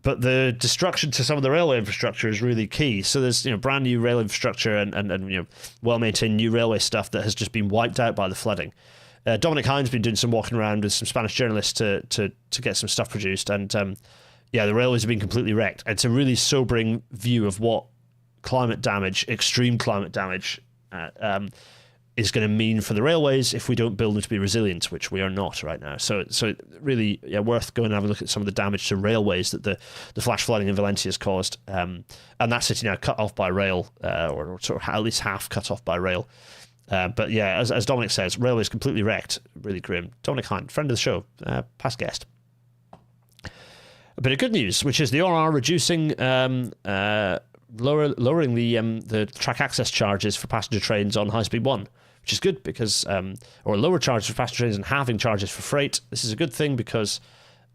but the destruction to some of the railway infrastructure is really key. So there's brand new rail infrastructure and well maintained new railway stuff that has just been wiped out by the flooding. Dominic Hind's been doing some walking around with some Spanish journalists to get some stuff produced, and the railways have been completely wrecked. It's a really sobering view of what climate damage, extreme climate damage, is going to mean for the railways if we don't build them to be resilient, which we are not right now. So really, worth going and have a look at some of the damage to railways that the flash flooding in Valencia has caused. And that city now cut off by rail, or sort of at least half cut off by rail. But yeah, as Dominic says, railways completely wrecked. Really grim. Dominic Hind, friend of the show, past guest. A bit of good news, which is the ORR reducing, lowering the track access charges for passenger trains on High Speed 1, which is good because, or lower charges for passenger trains and halving charges for freight. This is a good thing because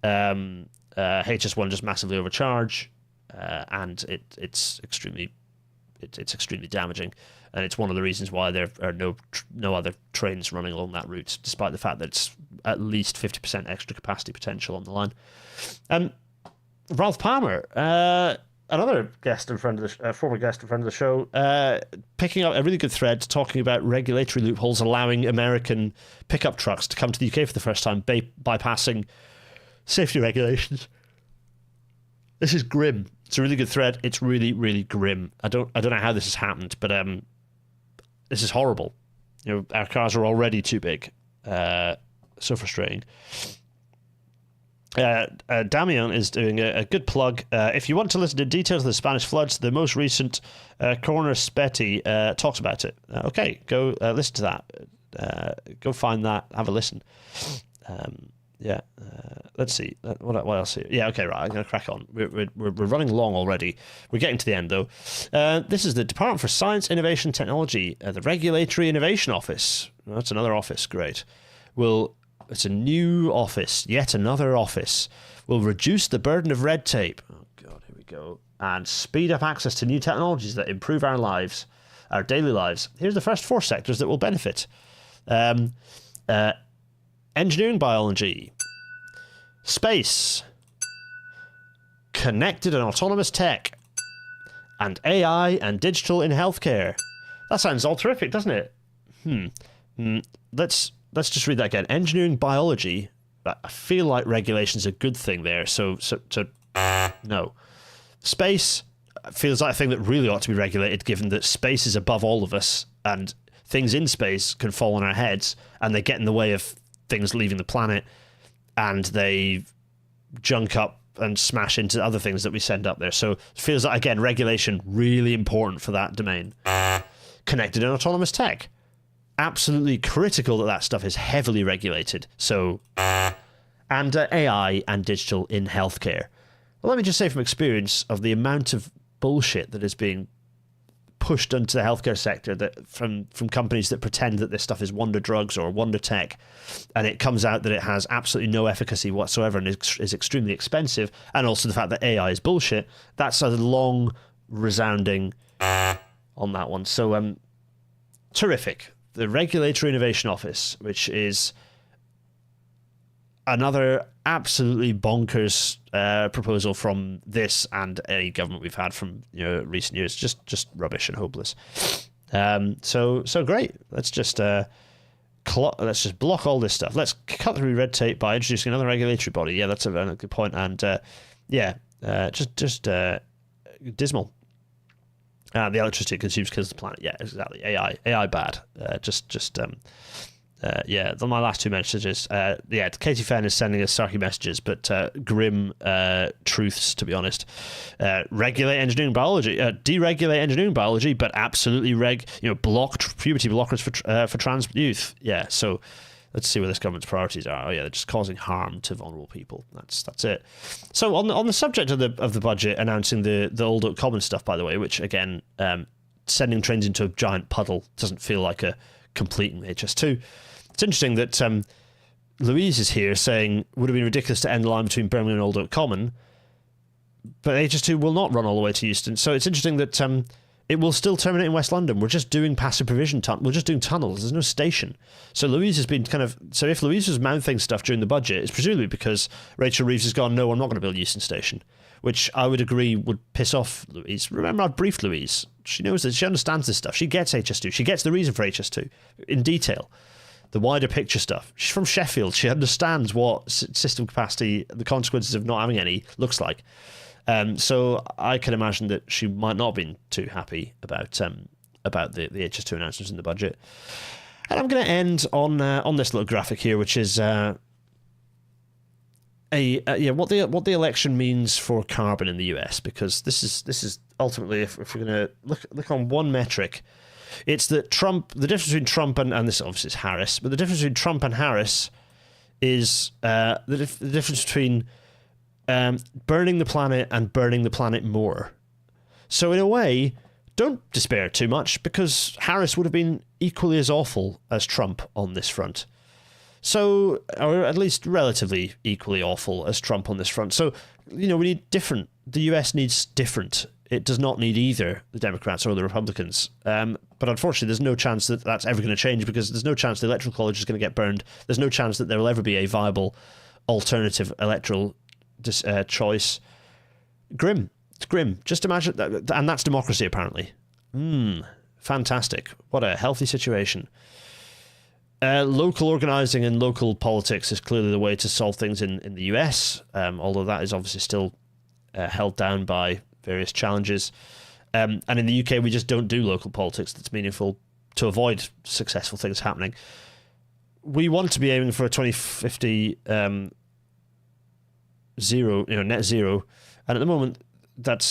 HS1 just massively overcharge, and it's extremely damaging, and it's one of the reasons why there are no other trains running along that route, despite the fact that it's at least 50% extra capacity potential on the line. Ralph Palmer, another guest and friend of the former guest and friend of the show, picking up a really good thread talking about regulatory loopholes allowing American pickup trucks to come to the UK for the first time, bypassing safety regulations. This is grim. It's a really good thread. It's really, really grim. I don't know how this has happened, but this is horrible. Our cars are already too big. So frustrating. Damian is doing a good plug. If you want to listen to details of the Spanish floods, the most recent Corner Spetty talks about it. Okay, go listen to that. Go find that. Have a listen. Let's see. What else here? Yeah, okay, right. I'm going to crack on. We're running long already. We're getting to the end, though. This is the Department for Science, Innovation, Technology, the Regulatory Innovation Office. That's another office. Great. It's a new office, yet another office. Will reduce the burden of red tape. Oh, God, here we go. And speed up access to new technologies that improve our lives, our daily lives. Here's the first 4 sectors that will benefit. Engineering biology, space, connected and autonomous tech, and AI and digital in healthcare. That sounds all terrific, doesn't it? Let's just read that again. Engineering biology. I feel like regulation's a good thing there. So no. Space feels like a thing that really ought to be regulated, given that space is above all of us, and things in space can fall on our heads, and they get in the way of things leaving the planet, and they junk up and smash into other things that we send up there. So it feels like, again, regulation really important for that domain. Connected and autonomous tech. Absolutely critical that stuff is heavily regulated. So, and AI and digital in healthcare. Well, let me just say from experience of the amount of bullshit that is being pushed into the healthcare sector that from companies that pretend that this stuff is wonder drugs or wonder tech, and it comes out that it has absolutely no efficacy whatsoever and is extremely expensive, and also the fact that AI is bullshit. That's a long resounding on that one. So terrific. The Regulatory Innovation Office, which is another absolutely bonkers proposal from this and any government we've had from recent years. Just rubbish and hopeless. So great. Let's just block all this stuff. Let's cut through red tape by introducing another regulatory body. Yeah, that's a good point. And just dismal. The electricity it consumes kills the planet. Yeah, exactly. AI bad. My last 2 messages. Katie Fenn is sending us sarky messages, but grim truths, to be honest. Regulate engineering biology, deregulate engineering biology, but absolutely block puberty blockers for trans youth. Yeah, so let's see where this government's priorities are. Oh yeah, they're just causing harm to vulnerable people. That's it. So on the subject of the budget, announcing the old common stuff, by the way, which again, sending trains into a giant puddle doesn't feel like a completing HS2. It's interesting that Louise is here saying would have been ridiculous to end the line between Birmingham and Old Oak Common, but HS2 will not run all the way to Euston. So it's interesting that it will still terminate in West London. We're just doing passive provision. We're just doing tunnels. There's no station. So Louise has been so if Louise was mouthing stuff during the budget, it's presumably because Rachel Reeves has gone, no, I'm not going to build Euston Station, which I would agree would piss off Louise. Remember, I briefed Louise. She knows this. She understands this stuff. She gets HS2. She gets the reason for HS2 in detail. The wider picture stuff. She's from Sheffield. She understands what system capacity, the consequences of not having any, looks like. So I can imagine that she might not have been too happy about the HS2 announcements in the budget. And I'm going to end on this little graphic here, which is what the election means for carbon in the US, because this is ultimately, if we're going to look on one metric, it's that Trump, the difference between Trump and this obviously is Harris, but the difference between Trump and Harris is the difference between burning the planet and burning the planet more. So in a way, don't despair too much, because Harris would have been equally as awful as Trump on this front. So, or at least relatively equally awful as Trump on this front. So, we need different. The US needs different. It does not need either the Democrats or the Republicans. But unfortunately, there's no chance that that's ever going to change, because there's no chance the Electoral College is going to get burned. There's no chance that there will ever be a viable alternative electoral choice. Grim. It's grim. Just imagine that, and that's democracy, apparently. Fantastic. What a healthy situation. Local organising and local politics is clearly the way to solve things in the US, although that is obviously still held down by various challenges. And in the UK, we just don't do local politics that's meaningful to avoid successful things happening. We want to be aiming for a 2050 net zero, and at the moment, that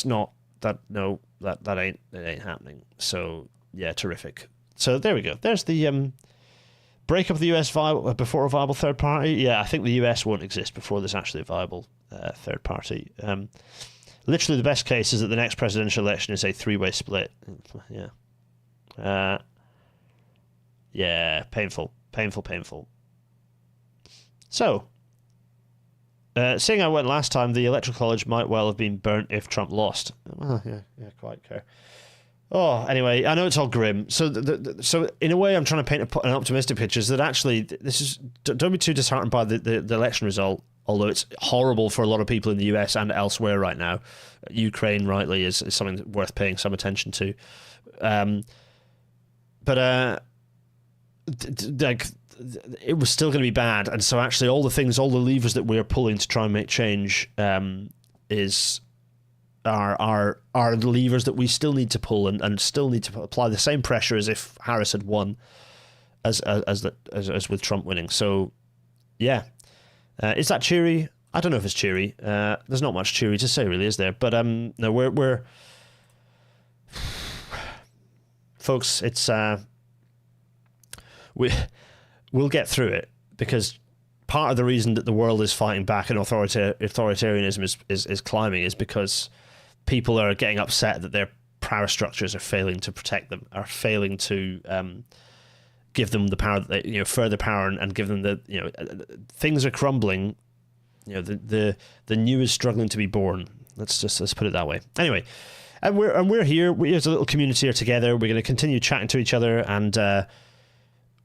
ain't happening. So yeah, terrific. So there we go. There's the break up the US before a viable third party. Yeah, I think the US won't exist before there's actually a viable third party. Literally, the best case is that the next presidential election is a three-way split. Yeah, painful. So, seeing I went last time, the Electoral College might well have been burnt if Trump lost. Oh, yeah, quite care. Oh, anyway, I know it's all grim. So, so in a way, I'm trying to paint an optimistic picture. Is that actually this is? Don't be too disheartened by the election result. Although it's horrible for a lot of people in the US and elsewhere right now. Ukraine, rightly, is something worth paying some attention to. But it was still going to be bad, and so actually all the levers that we're pulling to try and make change are the levers that we still need to pull and still need to apply the same pressure as if Harris had won, as with Trump winning. So, yeah. Is that cheery? I don't know if it's cheery. There's not much cheery to say, really, is there? But no, we're folks. It's we'll get through it, because part of the reason that the world is fighting back and authoritarianism is climbing is because people are getting upset that their power structures are failing to protect them, are failing to give them the power, further power, and give them things are crumbling. The new is struggling to be born. Let's put it that way. Anyway, and we're here. As a little community here together. We're going to continue chatting to each other and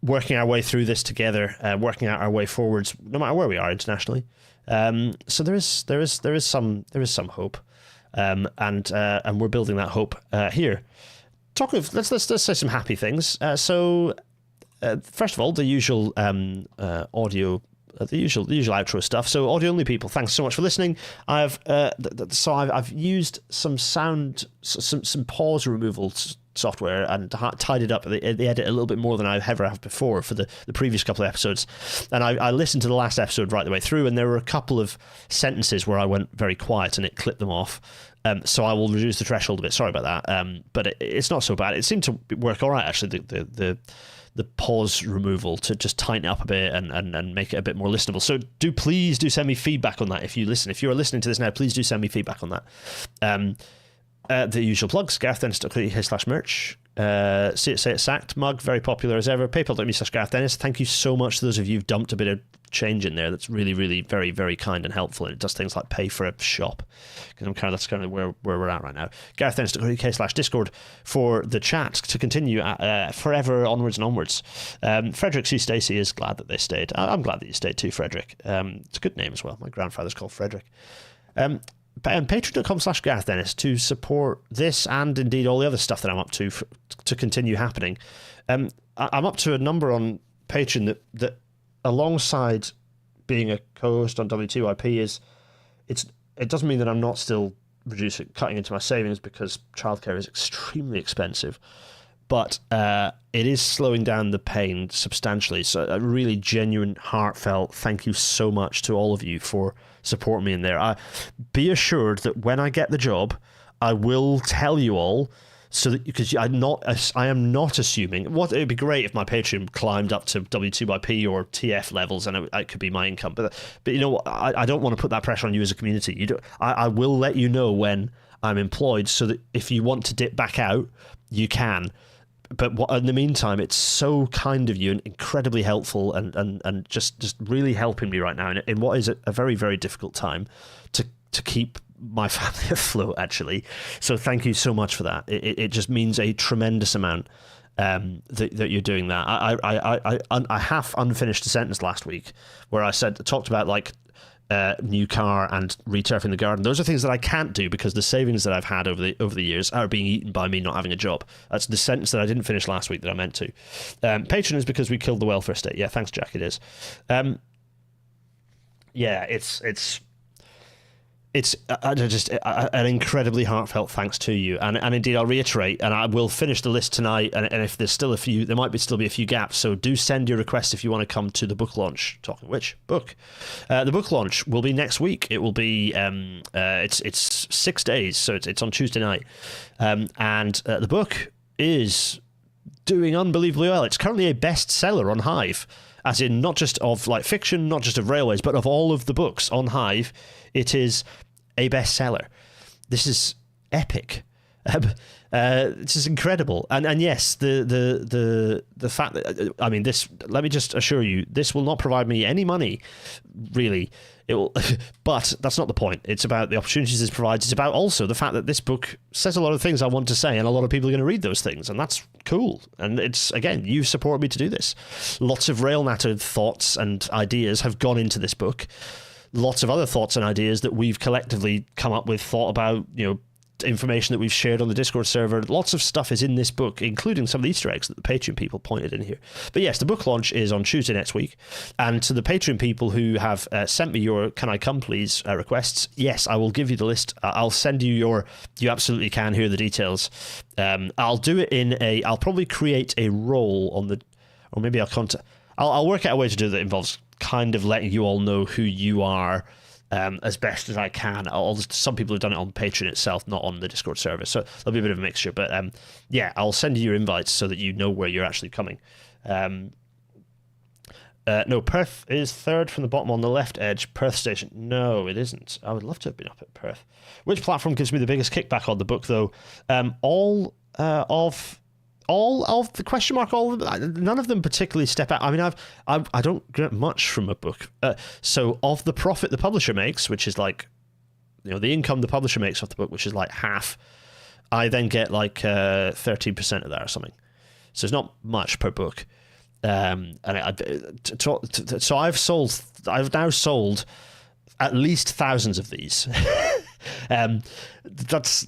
working our way through this together, working out our way forwards, no matter where we are internationally. So there is some hope, and we're building that hope here. Let's say some happy things. First of all, the usual audio, the usual outro stuff. So, audio only people, thanks so much for listening. I've used some pause removal software and tidied up the edit a little bit more than I ever have before for the previous couple of episodes. And I listened to the last episode right the way through, and there were a couple of sentences where I went very quiet and it clipped them off. So I will reduce the threshold a bit. Sorry about that. But it's not so bad. It seemed to work all right, actually. The pause removal to just tighten it up a bit and make it a bit more listenable. So please send me feedback on that if you listen. If you are listening to this now, please do send me feedback on that. The usual plugs, GarethDennis.co.uk/merch. Say it sacked mug, very popular as ever. PayPal.me/GarethDennis. Thank you so much to those of you who've dumped a bit of change in there that's really, really very, very kind and helpful. And it does things like pay for a shop, because that's kind of where we're at right now. GarethDennis.co.uk/Discord for the chat to continue forever onwards and onwards. Frederick C. Stacey is glad that they stayed. I'm glad that you stayed too, Frederick. It's a good name as well. My grandfather's called Frederick. Patreon.com/GarethDennis to support this and indeed all the other stuff that I'm up to continue happening. I'm up to a number on Patreon that alongside being a co-host on W2IP it doesn't mean that I'm not still cutting into my savings, because childcare is extremely expensive, but it is slowing down the pain substantially. So a really genuine, heartfelt thank you so much to all of you for supporting me in there. Be assured that when I get the job, I will tell you all, so that, because I am not assuming. It would be great if my Patreon climbed up to W2IP or TF levels, and it could be my income. But you know what? I don't want to put that pressure on you as a community. I will let you know when I'm employed, so that if you want to dip back out, you can. But in the meantime, it's so kind of you and incredibly helpful, and just really helping me right now in what is a very, very difficult time to keep my family afloat, actually. So thank you so much for that. It just means a tremendous amount that you're doing that. I half unfinished a sentence last week where I talked about like new car and returfing the garden. Those are things that I can't do because the savings that I've had over the years are being eaten by me not having a job. That's the sentence that I didn't finish last week that I meant to. Patreon is because we killed the welfare state. Yeah, thanks, Jack. It is. Yeah, it's an incredibly heartfelt thanks to you, and indeed I'll reiterate, and I will finish the list tonight, and if there's still there might still be a few gaps, so do send your requests if you want to come to the book launch. Talking of which, book, the book launch will be next week. It will be it's 6 days, so it's on Tuesday night, and the book is doing unbelievably well. It's currently a bestseller on Hive, as in not just of like fiction, not just of railways, but of all of the books on Hive. It is a bestseller. This is epic. This is incredible. And yes, the fact that I mean this. Let me just assure you, this will not provide me any money, really. It will, but that's not the point. It's about the opportunities this provides. It's about also the fact that this book says a lot of things I want to say, and a lot of people are going to read those things, and that's cool. And it's, again, you've supported me to do this. Lots of rail-natter thoughts and ideas have gone into this book. Lots of other thoughts and ideas that we've collectively come up with, thought about, information that we've shared on the Discord server. Lots of stuff is in this book, including some of the Easter eggs that the Patreon people pointed in here. But yes, the book launch is on Tuesday next week. And to the Patreon people who have sent me your "Can I Come Please" requests, yes, I will give you the list. I'll send you you absolutely can. Here are the details. I'll do it I'll probably create a role or maybe I'll work out a way to do that involves kind of letting you all know who you are as best as I can. Some people have done it on Patreon itself, not on the Discord server, so there'll be a bit of a mixture. But yeah, I'll send you your invites so that you know where you're actually coming. No, Perth is third from the bottom on the left edge. Perth Station. No, it isn't. I would love to have been up at Perth. Which platform gives me the biggest kickback on the book, though? All of the question mark, none of them particularly step out. I mean, I don't get much from a book. So of the profit the publisher makes, which is like, the income the publisher makes off the book, which is like half, I then get like 13% of that or something. So it's not much per book. So I've now sold at least thousands of these.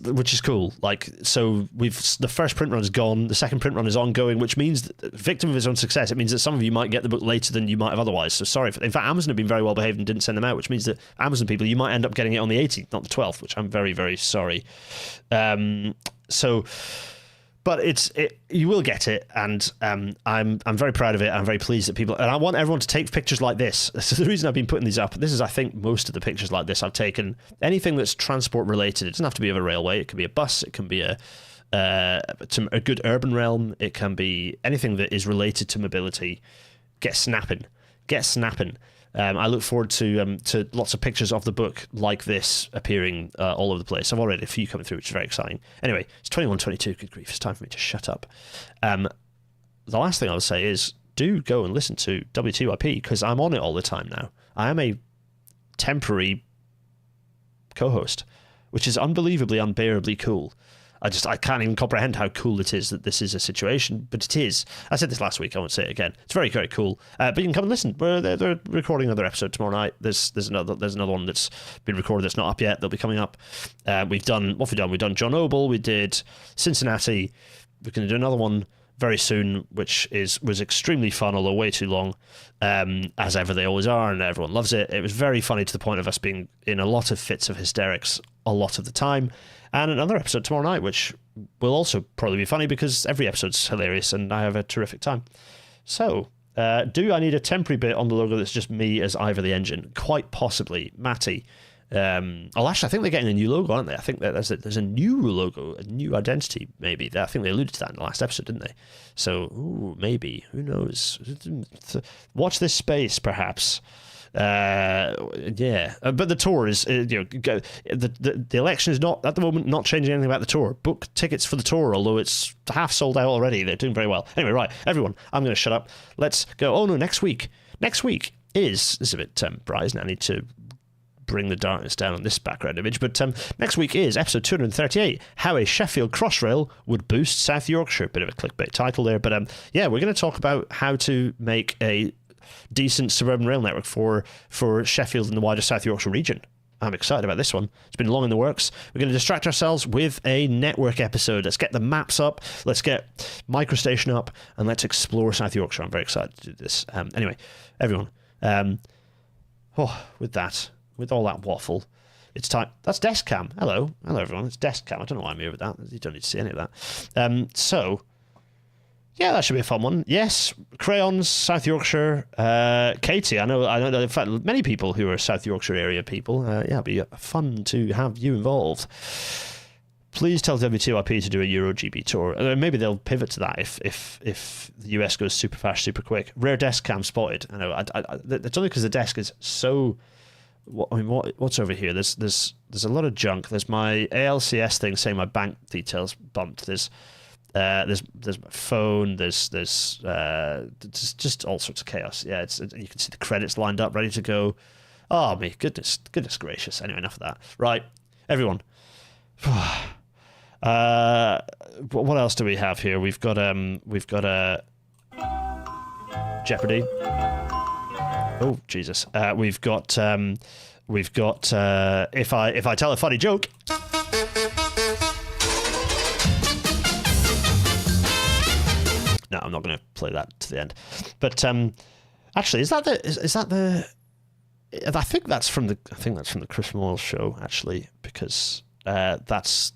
Which is cool. Like, so the first print run is gone, the second print run is ongoing, which means that, victim of his own success, it means that some of you might get the book later than you might have otherwise. So sorry. In fact, Amazon have been very well behaved and didn't send them out, which means that Amazon people, you might end up getting it on the 18th, not the 12th, which I'm very, very sorry. But you will get it, and I'm very proud of it. I'm very pleased that people, and I want everyone to take pictures like this. So the reason I've been putting these up, this is, I think, most of the pictures like this I've taken. Anything that's transport related. It doesn't have to be of a railway. It can be a bus. It can be a good urban realm. It can be anything that is related to mobility. Get snapping. I look forward to lots of pictures of the book like this appearing all over the place. I've already a few coming through, which is very exciting. Anyway, it's 21:22. Good grief, it's time for me to shut up. The last thing I would say is, do go and listen to W2IP because I'm on it all the time now. I am a temporary co-host, which is unbelievably, unbearably cool. I can't even comprehend how cool it is that this is a situation, but it is. I said this last week, I won't say it again. It's very, very cool. But you can come and listen. They're recording another episode tomorrow night. There's another one that's been recorded that's not up yet. They'll be coming up. We've done John Noble. We did Cincinnati. We're going to do another one very soon, which was extremely fun, although way too long, as ever they always are, and everyone loves it. It was very funny to the point of us being in a lot of fits of hysterics a lot of the time. And another episode tomorrow night, which will also probably be funny because every episode's hilarious and I have a terrific time. So, do I need a temporary bit on the logo that's just me as Ivor the Engine? Quite possibly. Matty. Actually, I think they're getting a new logo, aren't they? I think that there's a new logo, a new identity, maybe. I think they alluded to that in the last episode, didn't they? So, maybe. Who knows? Watch this space, perhaps. But the tour is the election is not at the moment not changing anything about the tour. Book tickets for the tour, although it's half sold out already. They're doing very well. Anyway, right, everyone, I'm going to shut up. Let's go. Oh no, next week is this is a bit bright, isn't it? I need to bring the darkness down on this background image, but next week is episode 238, how a Sheffield Crossrail would boost South Yorkshire. Bit of a clickbait title there, but we're going to talk about how to make a decent suburban rail network for Sheffield and the wider South Yorkshire region. I'm excited about this one. It's been long in the works. We're going to distract ourselves with a network episode. Let's get the maps up, let's get Microstation up, and let's explore South Yorkshire. I'm very excited to do this. Anyway, everyone, with all that waffle, it's time. That's Desk Cam. Hello everyone, it's Desk Cam. I don't know why I'm here with that. You don't need to see any of that. Yeah, that should be a fun one. Yes, Crayons, South Yorkshire. Katie, I know. In fact, many people who are South Yorkshire area people. It'd be fun to have you involved. Please tell W2IP to do a EuroGB tour. Maybe they'll pivot to that if the US goes super fast, super quick. Rare desk cam spotted. I know. It's only because the desk is so. What's over here? There's a lot of junk. There's my ALCS thing saying my bank details bumped. There's my phone. There's just all sorts of chaos. Yeah, you can see the credits lined up, ready to go. Oh me, goodness gracious. Anyway, enough of that. Right, everyone. What else do we have here? We've got Jeopardy. Oh Jesus. We've got if I tell a funny joke. No, I'm not going to play that to the end. But actually, is that the? I think that's from the Chris Moyle show actually, because that's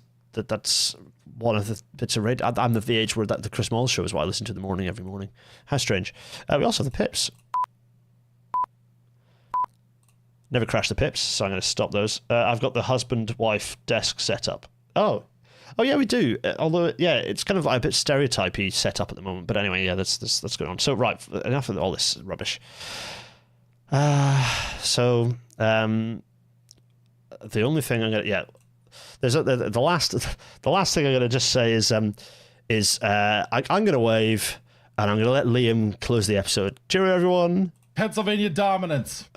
one of the bits of radio. I'm the VH where the Chris Moyle show is what I listen to in the morning every morning. How strange. We also have the Pips. Never crash the Pips, so I'm going to stop those. I've got the husband-wife desk set up. Oh yeah, we do. Although, yeah, it's kind of like a bit stereotypy set up at the moment. But anyway, yeah, that's going on. So, right, enough of all this rubbish. The only thing I'm gonna there's the last thing I'm gonna just say is I'm gonna wave and I'm gonna let Liam close the episode. Cheerio, everyone. Pennsylvania dominance.